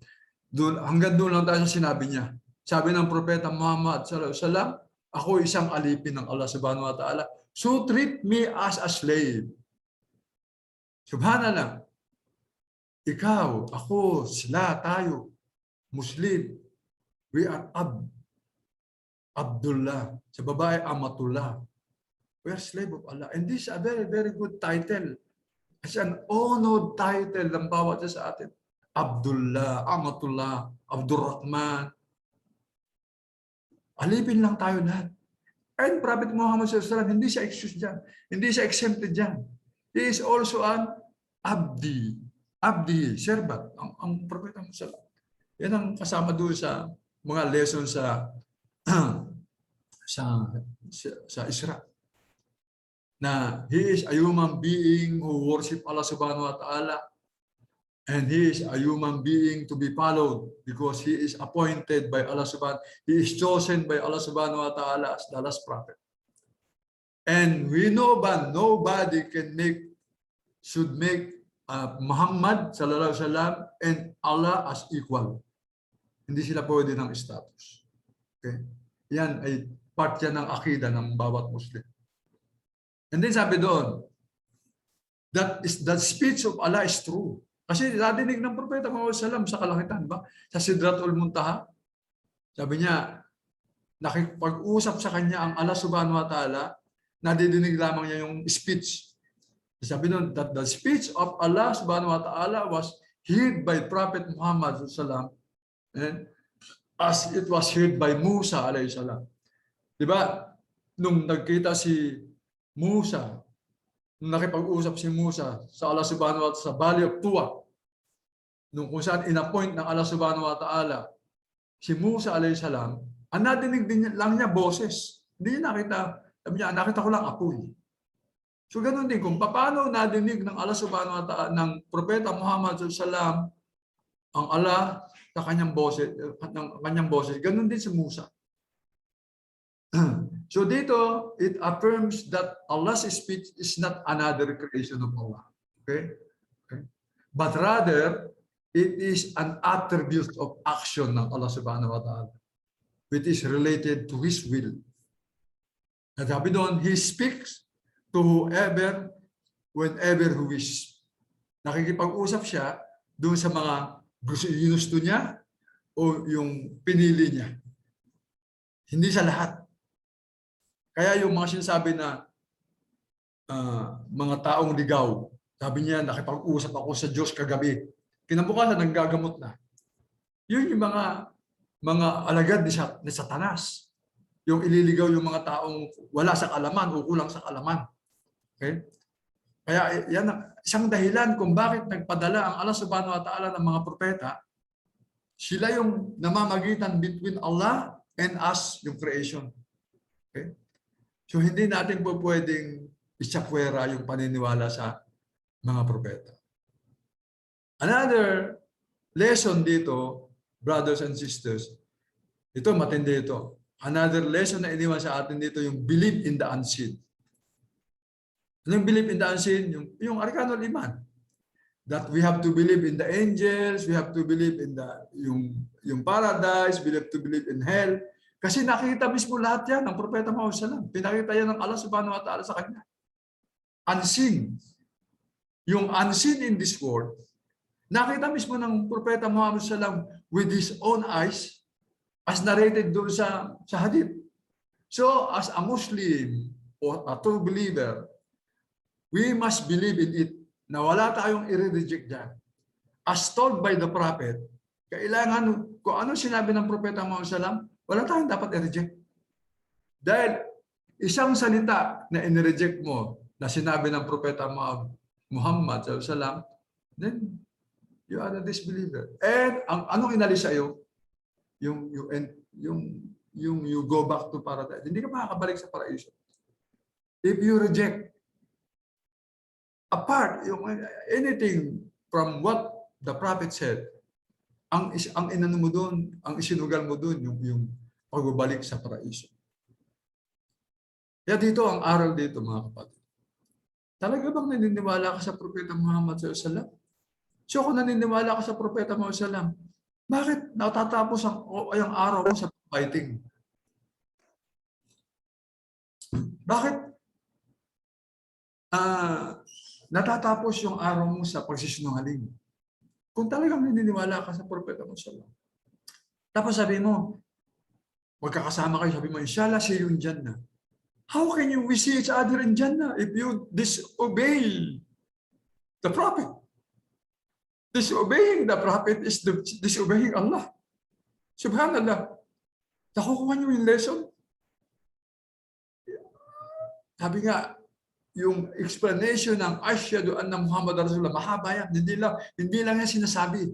Hanggang doon lang tayo sa sinabi niya. Sabi ng propeta Muhammad salam, ako isang alipin ng Allah subhanahu wa ta'ala. So treat me as a slave. Subhanallah. Ikaw, ako, sila, tayo, Muslim. We are Abdullah. Sa babae, Amatullah. We are slave of Allah. And this is a very, very good title. It's an honored title ng bawat isa sa atin. Abdullah, Amatullah, Abdurrahman. Alipin lang tayo lahat. And Prophet Muhammad SAW, hindi siya excused dyan. Hindi siya exempted dyan. He is also an abdi. Abdi, servant. Ang Prophet Muhammad SAW. Yan ang kasama doon sa mga lessons sa Isra. Na he is a human being who worship Allah subhanahu wa ta'ala, and he is a human being to be followed because he is appointed by Allah subhanahu wa ta'ala. He is chosen by Allah subhanahu wa ta'ala as the last prophet. And we know that nobody should make Muhammad sallallahu alaihi wasallam and Allah as equal. Hindi sila pwede ng status. Okay? Yan ay part yan ng akida ng bawat Muslim. And then sabi doon, that speech of Allah is true. Kasi nadinig ng propeta Muhammad sallam sa kalangitan, ba? Sa Sidratul Muntaha. Sabi niya, nakipag-usap sa kanya ang Allah subhanahu wa ta'ala, nadidinig lamang niya yung speech. Sabi doon, that the speech of Allah subhanahu wa ta'ala was heard by Prophet Muhammad sallam, and as it was heard by Musa alayhi salam. Diba? Nung nagkita si Musa nung nakipag-usap si Musa sa Allah subhanahu wa ta'ala sa Valley of Tuwa, nung kung saan in-appoint ng Allah subhanahu wa ta'ala si Musa alayhi salam, ang nadinig din lang niya boses. Hindi niya nakita, sabi niya, nakita ko lang apoy. So ganoon din, kung paano nadinig ng Allah subhanahu wa ta'ala, ng Propeta Muhammad sallallahu alaihi wasallam, ang Allah sa kanyang boses, ganoon din si Musa. So dito, it affirms that Allah's speech is not another creation of Allah. Okay? But rather, it is an attribute of action ng Allah subhanahu wa ta'ala, which is related to His will. At sabi doon, He speaks to whoever, whenever He wishes. Nakikipag-usap siya doon sa mga gusto niya o yung pinili niya. Hindi sa lahat. Kaya yung mga sinasabi na mga taong ligaw, sabi niya, nakipag-usap ako sa Diyos kagabi. Kinabukasan, nanggagamot na. Yun yung mga alagad ni Satanas. Yung ililigaw yung mga taong wala sa kalaman o kulang sa kalaman. Okay? Kaya yan isang dahilan kung bakit nagpadala ang Allah subhanahu wa ta'ala ng mga propeta. Sila yung namamagitan between Allah and us, yung creation. Okay? So hindi natin po pwedeng isapwera yung paniniwala sa mga propeta. Another lesson dito, brothers and sisters, ito matindi ito. Another lesson na iniwan sa atin dito, yung belief in the unseen. Yung belief in the unseen, yung arkanul iman. That we have to believe in the angels, we have to believe in yung paradise, we have to believe in hell. Kasi nakita mismo lahat yan ng Propeta Muhammad sallallahu alaihi wasallam. Pinakita yan ng Allah subhanahu wa ta'ala sa kanya. Unseen. Yung unseen in this world, nakita mismo ng Propeta Muhammad sallallahu alaihi wasallam with his own eyes, as narrated doon sa hadith. So, as a Muslim or a true believer, we must believe in it na wala tayong i-reject dyan. As told by the prophet, kailangan, kung ano sinabi ng Propeta Muhammad sallallahu alaihi wasallam, wala tayong dapat i-reject. Dahil isang salita na in-reject mo na sinabi ng Propeta Muhammad sallallahu alaihi wasallam, then you are a disbeliever. And ang anong inalis sa iyo? Yung you go back to paradise. Hindi ka makakabalik sa paraiso. If you reject apart anything from what the prophet said, ang inano mo doon, ang isinugal mo doon yung pagbabalik sa paraiso. Kaya dito ang aral dito, mga kapatid. Talaga bang naniniwala ka sa Propeta Muhammad sallallahu alaihi wasallam? So kung naniniwala ka sa Propeta Muhammad sallallahu alaihi wasallam, bakit natatapos ang araw mo sa fighting? Bakit natatapos yung araw mo sa pagsisinungaling? Kung talagang naniniwala ka sa Propeta Muhammad sallallahu alaihi wasallam. Tapos sabi mo, magkakasama kayo, sabi mo, inshallah, see you in Jannah. How can we see each other in Jannah if you disobey the Prophet? Disobeying the Prophet is disobeying Allah. Subhanallah. Nakukuha niyo yung lesson? Sabi nga, yung explanation ng Asyhadu anna Muhammad Rasulullah, mahaba yan. Hindi lang yan sinasabi.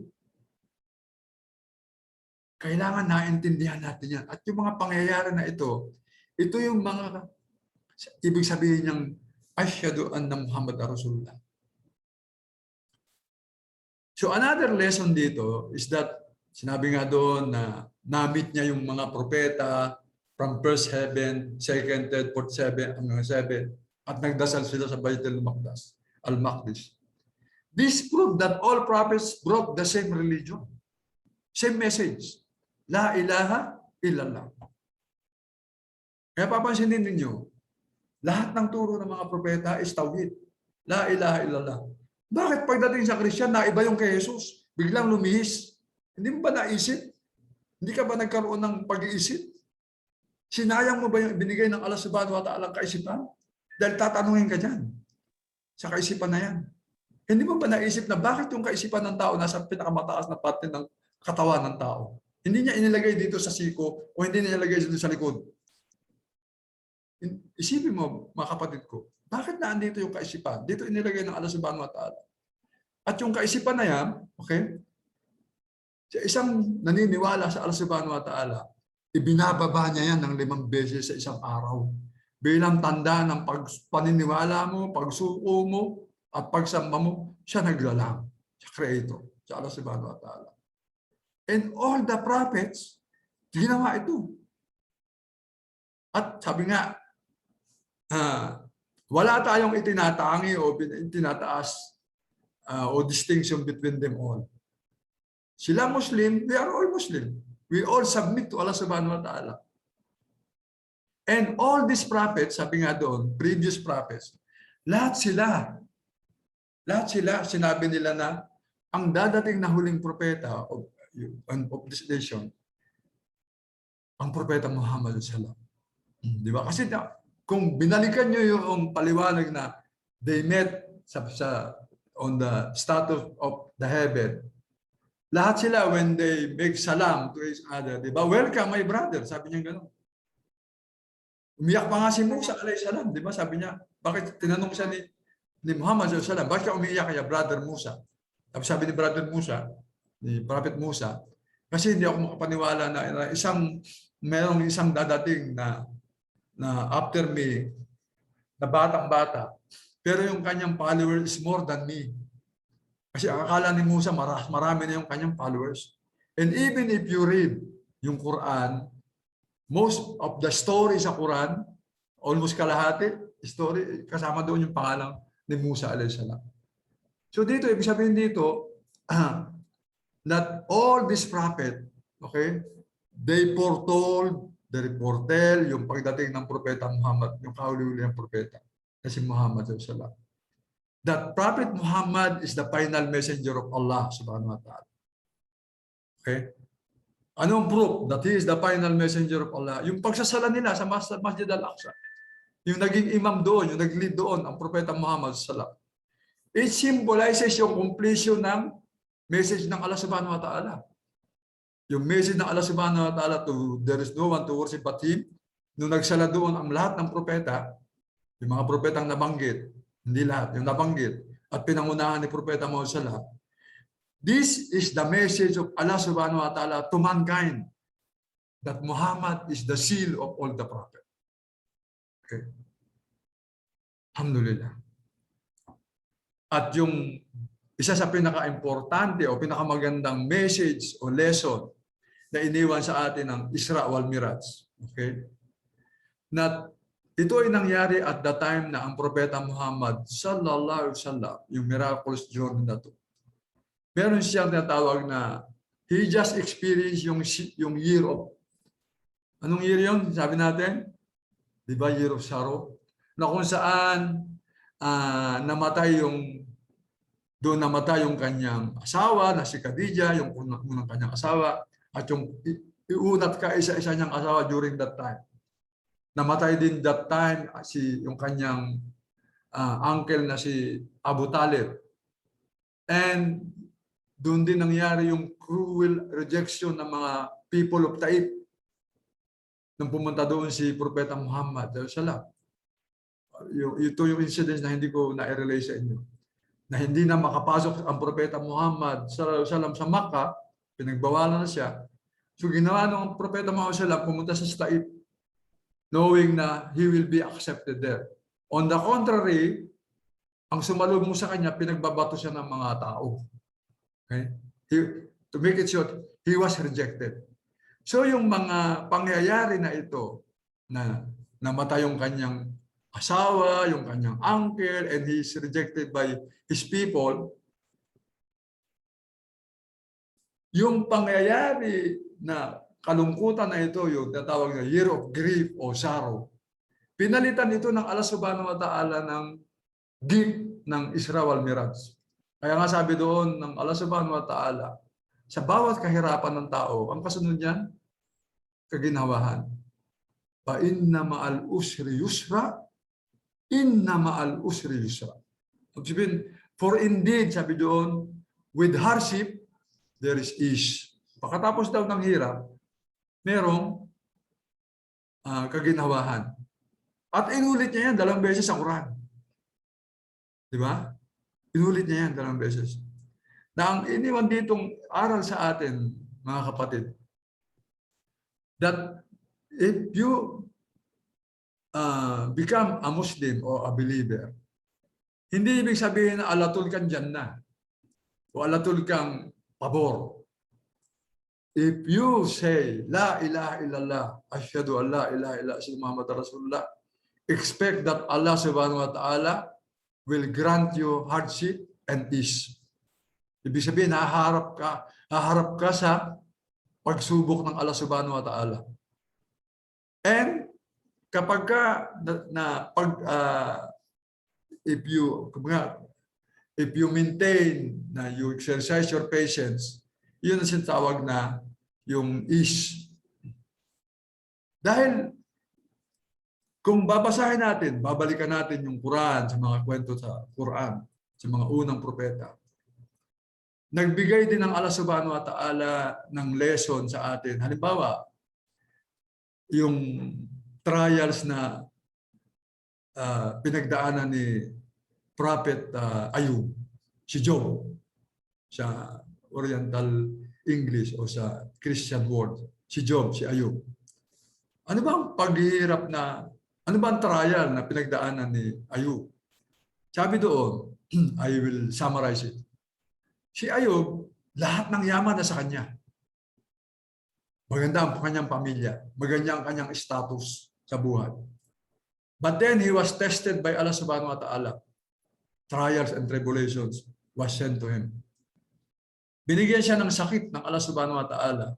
Kailangan naintindihan natin yan. At yung mga pangyayari na ito yung mga ibig sabihin niyang Asyhadu anna Muhammad Rasulullah. So another lesson dito is that sinabi nga doon na na-meet niya yung mga propeta from first heaven, second, third, fourth, seven, hanggang seven. At nagdasal sila sa Baitul Maqdis, Al-Maqdis. This proved that all prophets brought the same religion, same message. La ilaha illallah. Kaya papansinin ninyo, lahat ng turo ng mga propeta is tawhid. La ilaha illallah. Bakit pagdating sa Christian, naiba yung kay Jesus? Biglang lumihis. Hindi mo ba naisip? Hindi ka ba nagkaroon ng pag-iisip? Sinayang mo ba yung ibinigay ng Allah subhanahu wa ta'ala kaisipan? Dahil tatanungin ka dyan sa kaisipan na yan. Hindi mo ba naisip na bakit yung kaisipan ng tao nasa pinakamataas na parte ng katawan ng tao? Hindi niya inilagay dito sa siko o hindi niya inilagay dito sa likod. Isipin mo, mga kapatid ko, Bakit naandito yung kaisipan? Dito inilagay ng Allah subhanahu wa ta'ala. At yung kaisipan na yan, okay, sa isang naniniwala sa Allah subhanahu wa ta'ala, ibinababa niya yan ng 5 beses sa isang araw. Bilang tanda ng paniniwala mo, pagsuko mo, at pagsamba mo, siya naglalang. Siya creator. Sa Allah subhanahu wa ta'ala. And all the prophets, ginawa ito. At sabi nga, wala tayong itinatangi o itinataas o distinction between them all. Sila Muslim, we are all Muslim. We all submit to Allah subhanahu wa ta'ala. And all these prophets, sabi nga doon, previous prophets, lahat sila, sinabi nila na ang dadating na huling propeta of this nation, ang propeta Muhammad sallallahu alaihi wasallam. Di ba? Kasi kung binalikan nyo yung paliwanag na they met on the status of the heaven, lahat sila when they make salam to each other, di ba? Welcome my brother, sabi niya gano'n. Umiyak pa nga si Musa alayhi salam, di ba? Sabi niya, bakit tinanong siya ni Muhammad sallallahu alaihi wasallam, bakit ka umiyak kaya brother Musa? Tapos sabi ni brother Musa, ni Prophet Musa, kasi hindi ako makapaniwala na merong isang dadating na after me, na batang-bata, pero yung kanyang followers is more than me. Kasi ang akala ni Musa, marami na yung kanyang followers. And even if you read yung Quran, most of the story sa Quran, almost kalahati, story, kasama doon yung pangalan ni Musa alayhi salam. So dito, ibig sabihin dito, that all this prophet, okay, they foretold, yung pagdating ng propeta Muhammad, yung kahuli-huli ng propeta, kasi Muhammad alayhi salam. That Prophet Muhammad is the final messenger of Allah subhanahu wa ta'ala. Okay? Anong proof that he is the final messenger of Allah? Yung pagsasala nila sa Masjid Al-Aqsa. Yung naging imam doon, yung nag-lead doon, ang propeta Muhammad sallallahu alaihi wasallam. It symbolizes yung completion ng message ng Allah subhanahu wa ta'ala. Yung message ng Allah subhanahu wa ta'ala to there is no one to worship but him. Nung nagsala doon ang lahat ng propeta, yung mga propetang nabanggit, hindi lahat, yung nabanggit, at pinangunahan ni Propeta Muhammad sallallahu alaihi wasallam. This is the message of Allah subhanahu wa ta'ala to mankind, that Muhammad is the seal of all the prophets. Okay. Alhamdulillah. At yung isa sa pinaka-importante o pinakamagandang message o lesson na iniwan sa atin ng Isra wal Miraj. Okay? Na ito ay nangyari at the time na ang propeta Muhammad sallallahu alaihi wasallam, yung miraculous journey na to. Meron siyang tinatawag na he just experienced yung year of, anong year yun? Sabi natin, di ba, year of sorrow? Na kung saan namatay yung kanyang asawa na si Khadija, yung unang kanyang asawa, at yung iunat ka isa-isa niyang asawa during that time. Namatay din that time yung kanyang uncle na si Abu Talib. And doon din nangyari yung cruel rejection ng mga people of Taif nung pumunta doon si Propeta Muhammad sallallahu alaihi wasallam. Ito yung incident na hindi ko na-relay sa inyo. Na hindi na makapasok ang Propeta Muhammad sallallahu alaihi wasallam sa Makkah, pinagbawalan na siya. So ginawa ng Propeta Muhammad sallallahu alaihi wasallam, pumunta sa Taif, knowing na he will be accepted there. On the contrary, ang sumalubong sa kanya, pinagbabato siya ng mga tao. Okay? To make it short, he was rejected. So yung mga pangyayari na ito, na namatay yung kanyang asawa, yung kanyang uncle, and he is rejected by his people, yung pangyayari na kalungkutan na ito, yung tatawag na year of grief o sorrow, pinalitan ito ng Allah subhanahu wa ta'ala ng gift ng Isra wal Miraj. Kaya nga sabi doon ng Allah subhanahu wa ta'ala, sa bawat kahirapan ng tao, ang kasunod niyan, kaginhawahan. Fa inna ma'al usri yusra, inna ma'al usri yusra. For indeed, sabi doon, with hardship, there is ease. Pagkatapos daw ng hirap, merong kaginhawahan. At inulit niya yan 2 beses sa Quran. Di ba? Inulit niya yan 2 beses. Na ang iniwan ditong aral sa atin, mga kapatid, that if you become a Muslim or a believer, hindi ibig sabihin na alatul kang Jannah o alatul kang pabor. If you say, La ilaha illallah, asyhadu an la ilaha illallah, Muhammad Rasulullah, expect that Allah subhanahu wa ta'ala will grant you hardship and ease. Ibig sabihin, haharap ka sa pagsubok ng Allah subhanahu wa ta'ala. And kapag ka if you maintain na you exercise your patience, yun ang sinatawag na yung ease. Dahil kung babasahin natin, babalikan natin yung Quran, sa mga kwento sa Quran, sa mga unang propeta, nagbigay din ng Allah subhanahu wa ta'ala ng lesson sa atin. Halimbawa, yung trials na pinagdaanan ni Prophet Ayub, si Job, sa Oriental English o sa Christian word, si Job, si Ayub. Ano bang paghihirap ano bang trial na pinagdaanan ni Ayub? Sabi doon, I will summarize it. Si Ayub, lahat ng yaman na sa kanya. Maganda ang kanyang pamilya. Maganda ang kanyang status sa buhay. But then he was tested by Allah subhanahu wa ta'ala. Trials and tribulations was sent to him. Binigyan siya ng sakit ng Allah subhanahu wa ta'ala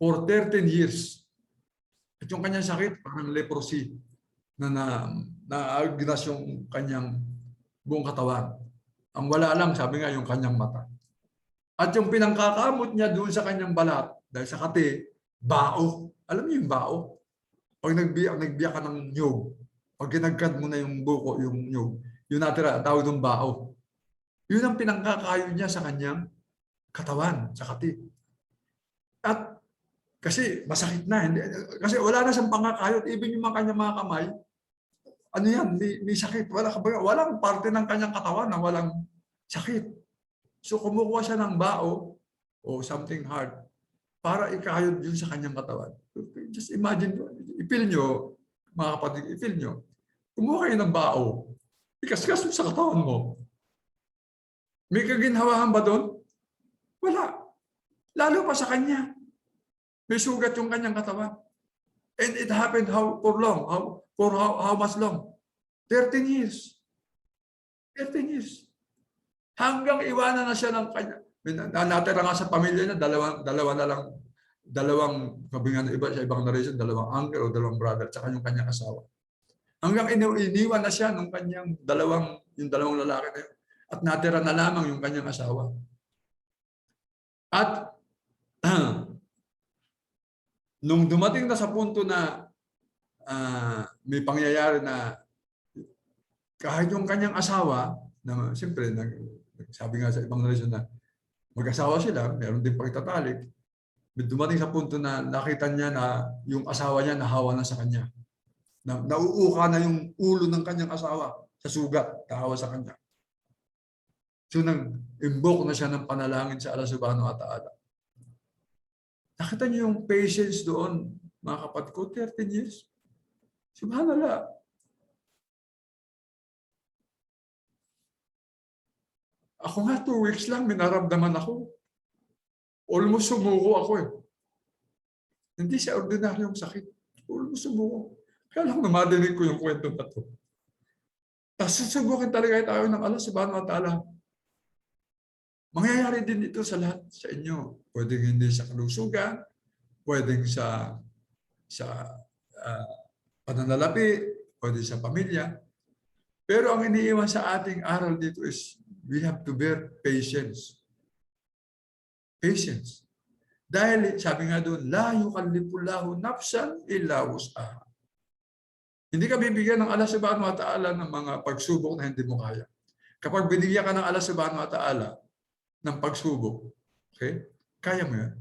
for 13 years. At yung kanyang sakit, parang leprosy na naagnas yung kanyang buong katawan. Ang wala lang, sabi nga, yung kanyang mata. At yung pinangkakamot niya doon sa kanyang balat, dahil sa kati, bao. Alam niyo yung bao? Pag nagbiyak ka ng nyug, pag ginagkad mo na yung buko, yung nyug, yun natira, tawag ng bao. Yun ang pinangkakayo niya sa kanyang katawan, sa kati. At kasi masakit na. Kasi wala na siyang pangakayot. Even yung kanyang mga kamay, ano yan, may sakit. Walang parte ng kanyang katawan na walang sakit. So kumukuha siya ng bao o something hard para ikayod yun sa kanyang katawan. Just imagine, ipil nyo, mga kapatid, ipil nyo. Kumuha kayo ng bao, ikaskas sa katawan mo. May kaginhawahan ba doon? Wala. Lalo pa sa kanya. May sugat yung kanyang katawan. And it happened for how much long? 13 years. 13 years. Hanggang iwanan na siya ng kanya. Natira nga sa pamilya niya, dalawa na lang, sabi nga iba sa ibang narration, 2 uncle o 2 brother, tsaka yung kanyang asawa. Hanggang iniwan na siya ng kanyang yung dalawang lalaki na yun. At natira na lamang yung kanyang asawa. At nung dumating na sa punto na may pangyayari na kahit yung kanyang asawa, na siyempre, sabi nga sa ibang narration na mag-asawa sila, meron din pagtatalik, dumating sa punto na nakita niya na yung asawa niya nahawa na sa kanya. Nauuka na yung ulo ng kanyang asawa sa sugat, nahawa sa kanya. So nag-invoke na siya ng panalangin sa Allah subhanahu wa ta'ala. Nakita niyo yung patience doon, mga kapatid ko, 13 years. Subhanallah. Ako nga, 2 weeks lang, may naramdaman ako. Almost sumuko ako eh. Hindi siya ordinaryong sakit. Almost sumuko. Kaya lang namadinig ko yung kwento na to. Tapos susubukin talaga tayo ng Allah subhanahu wa ta'ala. Mangyayari din ito sa lahat sa inyo. Pwedeng hindi sa kalusugan, pwedeng sa pananalapi, pwedeng sa pamilya. Pero ang iniiwan sa ating aral dito is we have to bear patience. Patience. Dahil sabi nga doon, la yukallifullahu nafsan illa wus'aha. Hindi ka bibigyan ng Allah subhanahu wa ta'ala ng mga pagsubok na hindi mo kaya. Kapag binigyan ka ng Allah subhanahu wa ta'ala ng pagsubok, okay? Kaya mo yan.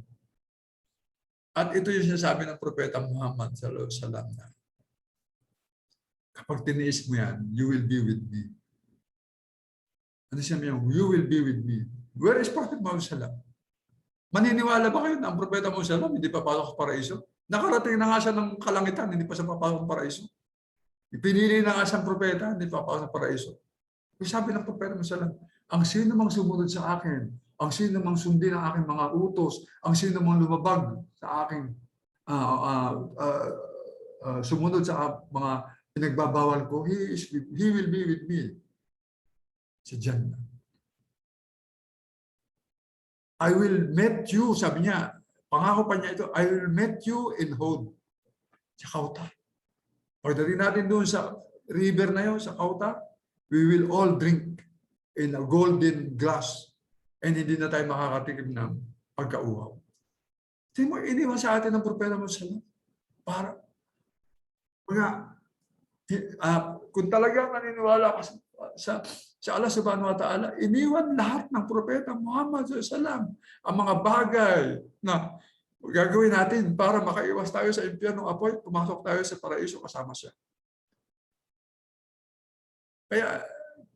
At ito yung sinasabi ng Propeta Muhammad sallallahu alaihi wasallam na kapag tiniis mo yan, you will be with me. Ano siya yung, you will be with me. Where is Prophet Muhammad Sallam? Maniniwala ba kayo na ang Propeta Muhammad Sallam hindi papasok sa paraiso? Nakarating na nga siya ng kalangitan, hindi pa siya papasok sa paraiso. Ipinili na nga siyang propeta, hindi papasok sa paraiso. Kaya sabi ng Propeta Muhammad Sallam, ang sino mang sumunod sa akin, ang sino mang sundin ang aking mga utos, ang sino mang lumabag sa aking sumunod sa mga pinagbabawal ko, he will be with me sa Jannah. I will meet you, sabi niya, pangako pa niya ito, I will meet you in Hod, sa Kauta. Pagdating natin doon sa river na yun, sa Kauta, we will all drink in a golden glass and hindi na tayo makakatikim ng pagkauhaw. Iniwan sa atin ng Propeta Muhammad para kung talagang naniniwala ka sa Allah subhanahu wa ta'ala, iniwan lahat ng Propeta Muhammad sallallahu ang mga bagay na gagawin natin para makaiwas tayo sa impyerno apoy, pumasok tayo sa paraiso kasama siya. Kaya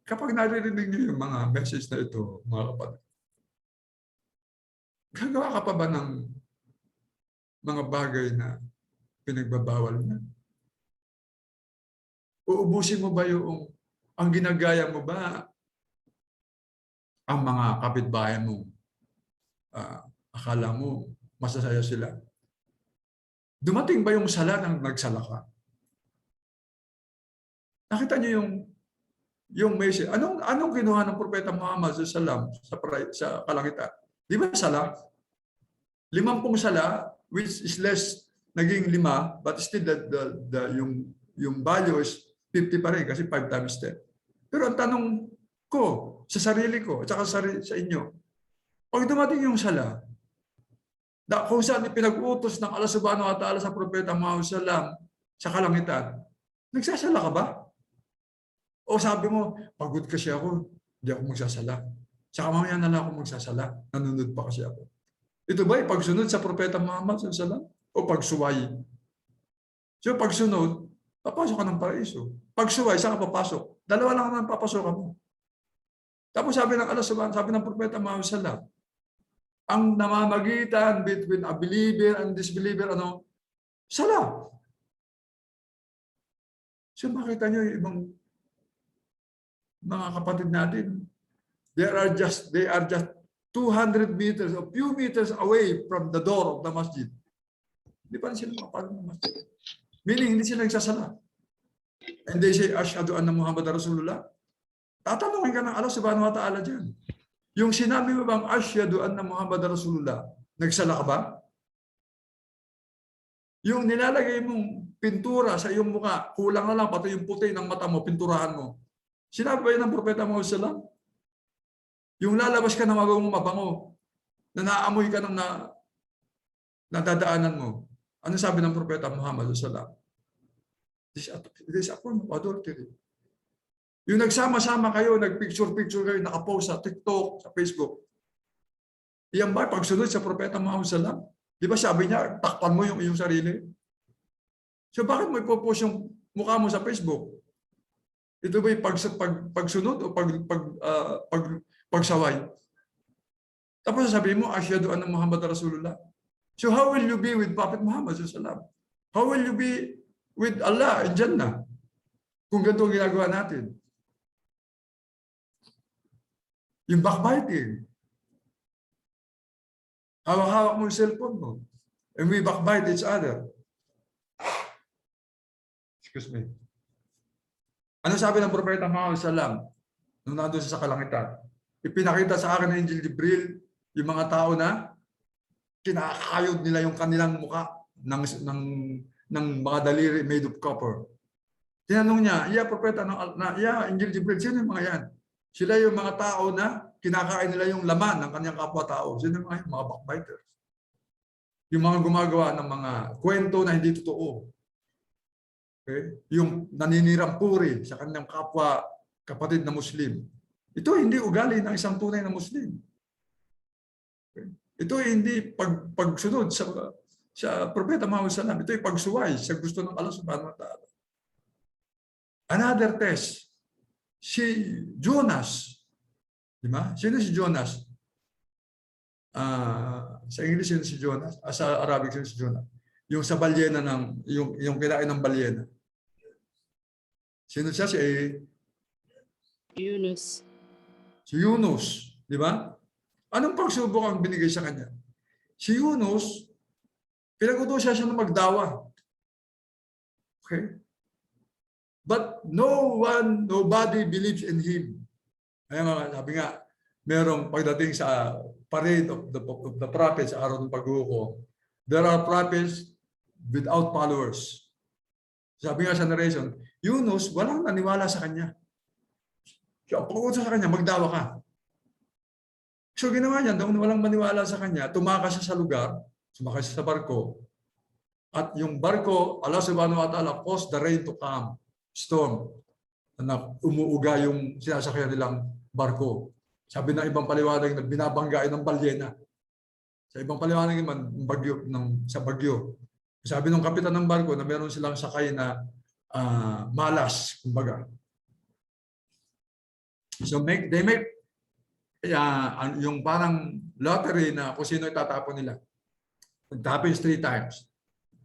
kapag naririnig niyo yung mga message na ito, mga kapatid, gagawa ka pa ba ng mga bagay na pinagbabawal na? Uubusin mo ba yung, ang ginagaya mo ba ang mga kapitbahay mo? Akala mo masasaya sila? Dumating ba yung sala ng nagsala ka? Nakita niyo yung message. Anong kinuha ng Propeta Muhammad sallallahu sa kalangitan? Di ba sala? 50 sala, which is less, naging 5, but still yung value is 50 pa rin kasi 5 times 10. Pero ang tanong ko sa sarili ko at saka sa inyo, pag dumating yung sala, kung saan pinag-utos ng Allah subhanahu wa ta'ala sa Propeta Muhammad sallam sa kalangitan, nagsasala ka ba? O sabi mo, pagod kasi ako, hindi ako magsasala. Saka mamaya na lang ako magsasala, nanunod pa kasi ako. Ito ba pagsunod sa Propeta Muhammad sallam o pagsuway? So pagsunod, papasok ka ng paraiso. Pagsuway, saan ka papasok? Dalawa lang naman papasok mo. Tapos sabi ng Allah subhanahu, sabi ng Propeta Muhammad sallam, ang namamagitan between a believer and disbeliever, sala. So makita nyo yung ibang mga kapatid natin, they are just 200 meters, a few meters away from the door of the masjid. Hindi pa rin sila makapasok ng masjid. Meaning, hindi sila nagsasala. And they say, Ashhadu anna Muhammad Rasulullah. Tatanungin ka ng Allah subhanahu wa ta'ala dyan. Yung sinabi mo bang Ashhadu anna Muhammad Rasulullah, nagsala ka ba? Yung nilalagay mong pintura sa iyong mukha, kulang na lang, pati yung puti ng mata mo, pinturahan mo. Sinabi ba yun ng Propeta Muhammad sallallahu? Yung lalabas ka na mabango, na naamoy ka ng nadadaanan mo. Ano sabi ng Propeta Muhammad sallallahu? This is a form of adultery. Yung nagsama-sama kayo, nagpicture-picture kayo, nakapost sa TikTok, sa Facebook. Iyan ba pagsunod sa Propeta Muhammad sallallahu? Di ba sabi niya, takpan mo yung iyong sarili? So bakit mo ipopost yung mukha mo sa Facebook? Ito ba yung pagsunod o pagsaway? Tapos sabihin mo, Ashhadu anna Muhammad Rasulullah. So how will you be with Prophet Muhammad sallallahu? How will you be with Allah in Jannah? Kung ganito ang ginagawa natin. Yung backbiting. Hawak-hawak mo yung cellphone mo. And we backbite each other. Excuse me. Ano sabi ng Propeta Muhammad sallallahu nung nandun sa kalangitan? Ipinakita sa akin ng Angel Jibril yung mga tao na kinakayod nila yung kanilang mukha ng mga daliri made of copper. Tinanong niya, Propeta Angel Jibril, sino yung mga yan? Sila yung mga tao na kinakain nila yung laman ng kanyang kapwa-tao. Sino yung mga backbiters? Yung mga gumagawa ng mga kwento na hindi totoo. Okay? Yung naninirang puri sa kanyang kapatid na Muslim. Ito hindi ugali ng isang tunay na Muslim. Okay? Ito hindi pagsunod sa Propeta Muhammad sallallahu. Ito ay pagsuway sa gusto ng Allah subhanahu wa ta'ala. Another test. Si Jonas, Di ba? Sino si Jonas? Sa English sino si Jonas? Sa Arabic sino si Jonas? Yung sa balyena yung kinain ng balyena. Sino siya?
Yunus.
Si Yunus. Di ba? Anong pagsubok ang binigay sa kanya? Si Yunus, pinag-utusan siya na magdawa. Okay? But nobody believes in him. Kaya nga, sabi nga, merong pagdating sa parade of the prophets sa araw ng paghuhukom, there are prophets without followers. Sabi nga sa narration, Yunus, walang naniwala sa kanya. So, pag-utos sa kanya, magdawa ka. So, ginawa niya, doon walang maniwala sa kanya, tumakas siya sa lugar, sumakay siya sa barko, at yung barko, Allah subhanahu wa ta'ala caused the rain to come, storm, na umuuga yung sinasakyan nilang barko. Sabi ng ibang paliwanag na binabanggain ng balyena. Sa ibang paliwanag naman, sa bagyo. Sabi ng kapitan ng barko na meron silang sakay na malas, kumbaga. So they make yung parang lottery na kung sino itatapon nila. Nag-happens 3 times.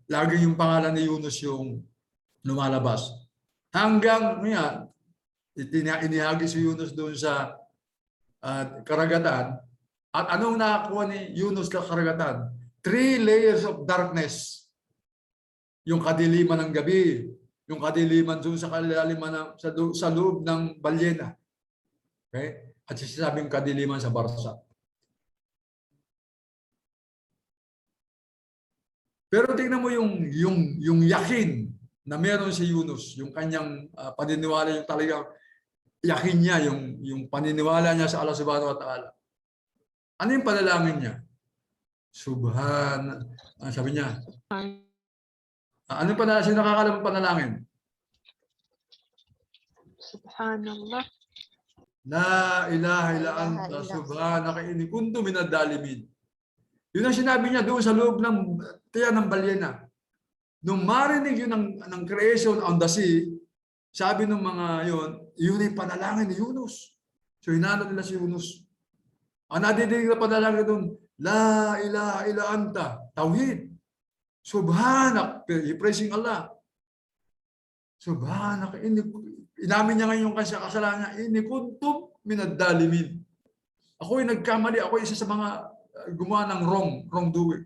Lagi yung pangalan ni Yunus yung lumalabas. Hanggang inihagi si Yunus doon sa karagatan. At anong nakakuha ni Yunus sa karagatan? 3 layers of darkness. Yung kadiliman ng gabi, yung kadiliman doon sa kalaliman sa loob ng balyena. Okay? At sasabing kadiliman sa barsa. Pero tingnan mo yung yakin na meron si Yunus, yung kanyang paniniwala, yung talagang yakin niya, yung paniniwala niya sa Allah subhanahu wa ta'ala. Ano yung panalangin niya? Sabi niya. Ano yung panalangin? Sino nakakalam ng panalangin?
Subhanallah.
La ilaha illa anta subhanaka inni kuntu minadh dhalimin. Yun ang sinabi niya doon sa loob ng tiyan ng balyena. Nung marinig yun ng creation on the sea, sabi ng mga yun ay panalangin ni Yunus. So hinanap nila si Yunus. Ang nadidinig na panalangin doon, La ilaha illa anta, tawhid. Subhanak, praising Allah. Subhanak, inamin niya ngayon yung kasalanan niya, inni kuntum minadh dhalimin. Ako ay nagkamali, ako ay isa sa mga gumawa ng wrongdoing.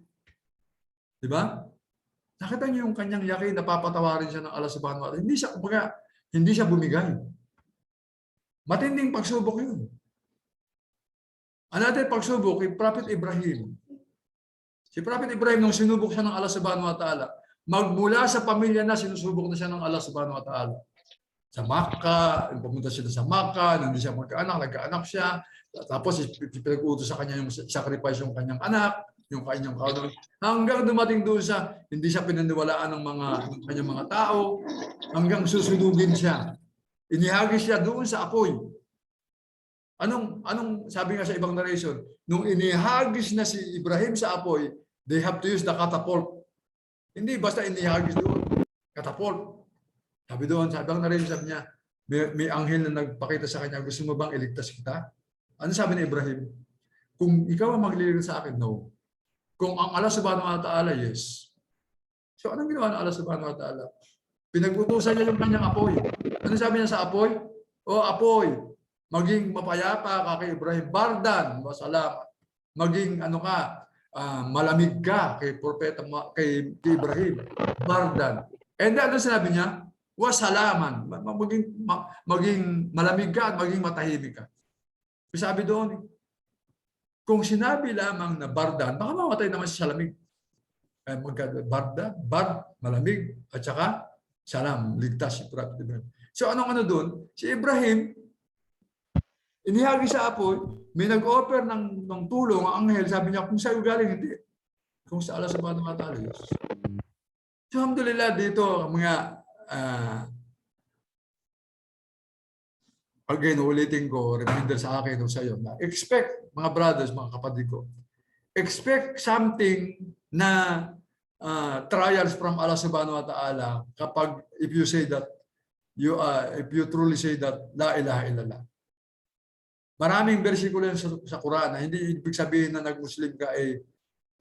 Di ba? Nakita niyo yung kanyang yakin, napapatawarin siya ng Allah subhanahu wa ta'ala. Hindi siya bumigay. Matinding pagsubok yun. Another pagsubok kay Prophet Ibrahim. Si Prophet Ibrahim, nung sinubok siya ng Allah subhanahu wa ta'ala, magmula sa pamilya na, sinusubok na siya ng Allah subhanahu wa ta'ala. Sa Makkah, pumunta siya sa Makkah, nandun siya nagkaanak siya, tapos pinag-uutos sa kanya yung sacrifice yung kanyang anak, yung kanyang kaunang, hanggang dumating doon sa, hindi siya pinaniwalaan ng kanyang mga tao, hanggang susunugin siya. Inihagis siya doon sa apoy. Anong sabi nga sa ibang narration? Nung inihagis na si Ibrahim sa apoy, they have to use the catapult. Hindi basta inihagis doon. Catapult. Sabi doon, sa ibang narration, sabi niya, may anghel na nagpakita sa kanya, gusto mo bang iligtas kita? Ano sabi ni Ibrahim? Kung ikaw ang magliligtas sa akin, no. Kung ang Allah subhanahu wa ta'ala, yes. So anong ginawa ng Allah subhanahu wa ta'ala? Pinag-utusan niya yung kanyang apoy. Ano sabi niya sa apoy? O apoy, maging mapayapa ka kay Ibrahim. Bardan, masalamat. Maging malamig ka kay propeta, kay Ibrahim. Bardan. And then, ano sinabi niya? Wasalaman. Maging malamig ka at maging matahimik ka. Sabi doon, kung sinabi lamang na bardan, baka mamatay naman siya sa lamig. Malamig, at saka salam, ligtas si Prophet Ibrahim. So anong doon? Si Ibrahim, inihagi sa apoy, may nag-offer ng tulong ang anghel, sabi niya, kung sa'yo galing, hindi. Kung sa Allah subhanahu wa ta'ala. So alhamdulillah dito, mga again, ulitin ko, reminder sa akin o sa iyo, na expect, mga brothers, mga kapatid ko, expect something na trials from Allah subhanahu wa ta'ala kapag if you say that, if you truly say that, la ilaha illallah. Maraming bersikulo yan sa Quran na hindi ibig sabihin na nag-Muslim ka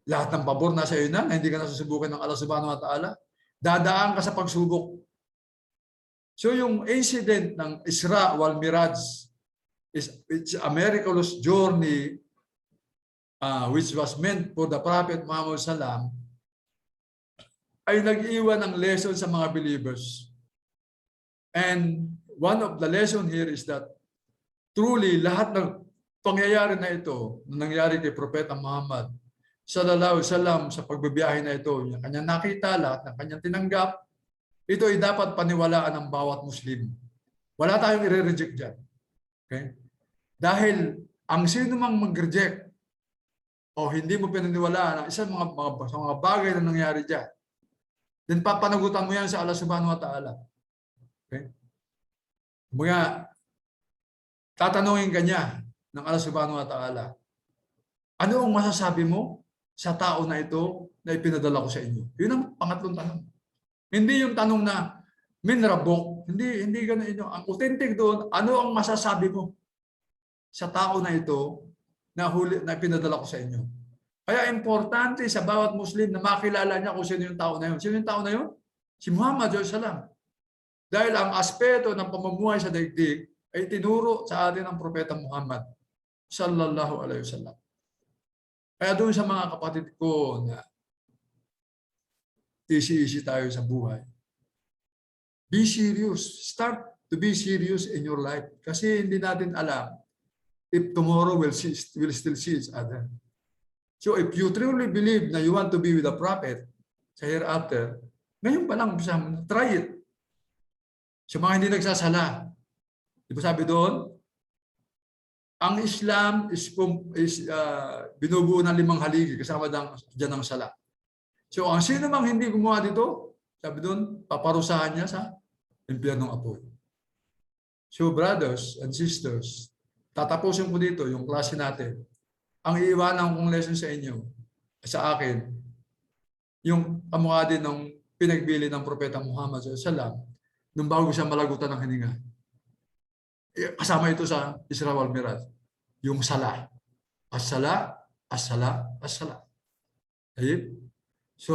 lahat ng pabor nasa iyo na hindi ka nasusubukan ng Allah subhanahu wa ta'ala. Dadaan ka sa pagsubok. So yung incident ng Isra wal Miraj it's a miraculous journey which was meant for the Prophet Muhammad sallam ay nag-iwan ng lesson sa mga believers. And one of the lesson here is that truly lahat ng pangyayari na ito na nangyari kay Propeta Muhammad sallallahu alaihi wasallam sa pagbibiyahe na ito, yung kanyang nakita, lahat ng kanyang tinanggap, ito ay dapat paniwalaan ng bawat Muslim. Wala tayong i-reject dyan. Okay? Dahil ang sino mang mag-reject o hindi mo pinaniwalaan ang isang mga bagay na nangyari dyan, then papanagutan mo yan sa Allah subhanahu wa ta'ala. Okay? Mga tatanungin ka niya ng Allah subhanahu wa ta'ala, ano ang masasabi mo sa tao na ito na ipinadala ko sa inyo? Yun ang pangatlong tanong. Hindi yung tanong na minrabok, hindi ganun ito. Ang authentic doon, ano ang masasabi mo sa tao na ito na ipinadala ko sa inyo? Kaya importante sa bawat Muslim na makilala niya kung sino yung tao na yun. Sino yung tao na yun? Si Muhammad sallallahu. Dahil ang aspeto ng pamumuhay sa daigdig ay tinuro sa atin ng Propeta Muhammad sallallahu alaihi wasallam. Kaya doon sa mga kapatid ko na easy tayo sa buhay, be serious. Start to be serious in your life. Kasi hindi natin alam if tomorrow we'll still see each other. So if you truly believe na you want to be with the Prophet sa hereafter, ngayon pa lang, try it. Sa mga hindi nagsasala, di ba sabi doon, ang Islam is binubuo ng 5 haligi kasama dyan ng sala. So ang sino mang hindi gumawa dito, sabi doon, paparusahan niya sa impyernong apoy. So brothers and sisters, tatapusin ko dito yung klase natin. Ang iiwanan kong lesson sa inyo, sa akin, yung kamukha din ng pinagbili ng Propeta Muhammad sallallahu nung bago siya malagutan ng hininga. Kasama ito sa Isra wal Miraj. Yung sala. As-sala, as-sala, as-sala. Ayun. So,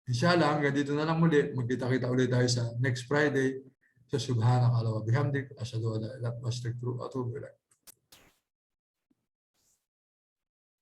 inshallah, hanggang dito na lang muli. Magkita-kita ulit tayo sa next Friday. Sa Subhanaka Allahumma bihamdik. Asyhadu an la ilaha illa anta astaghfiruka wa atubu ilaik.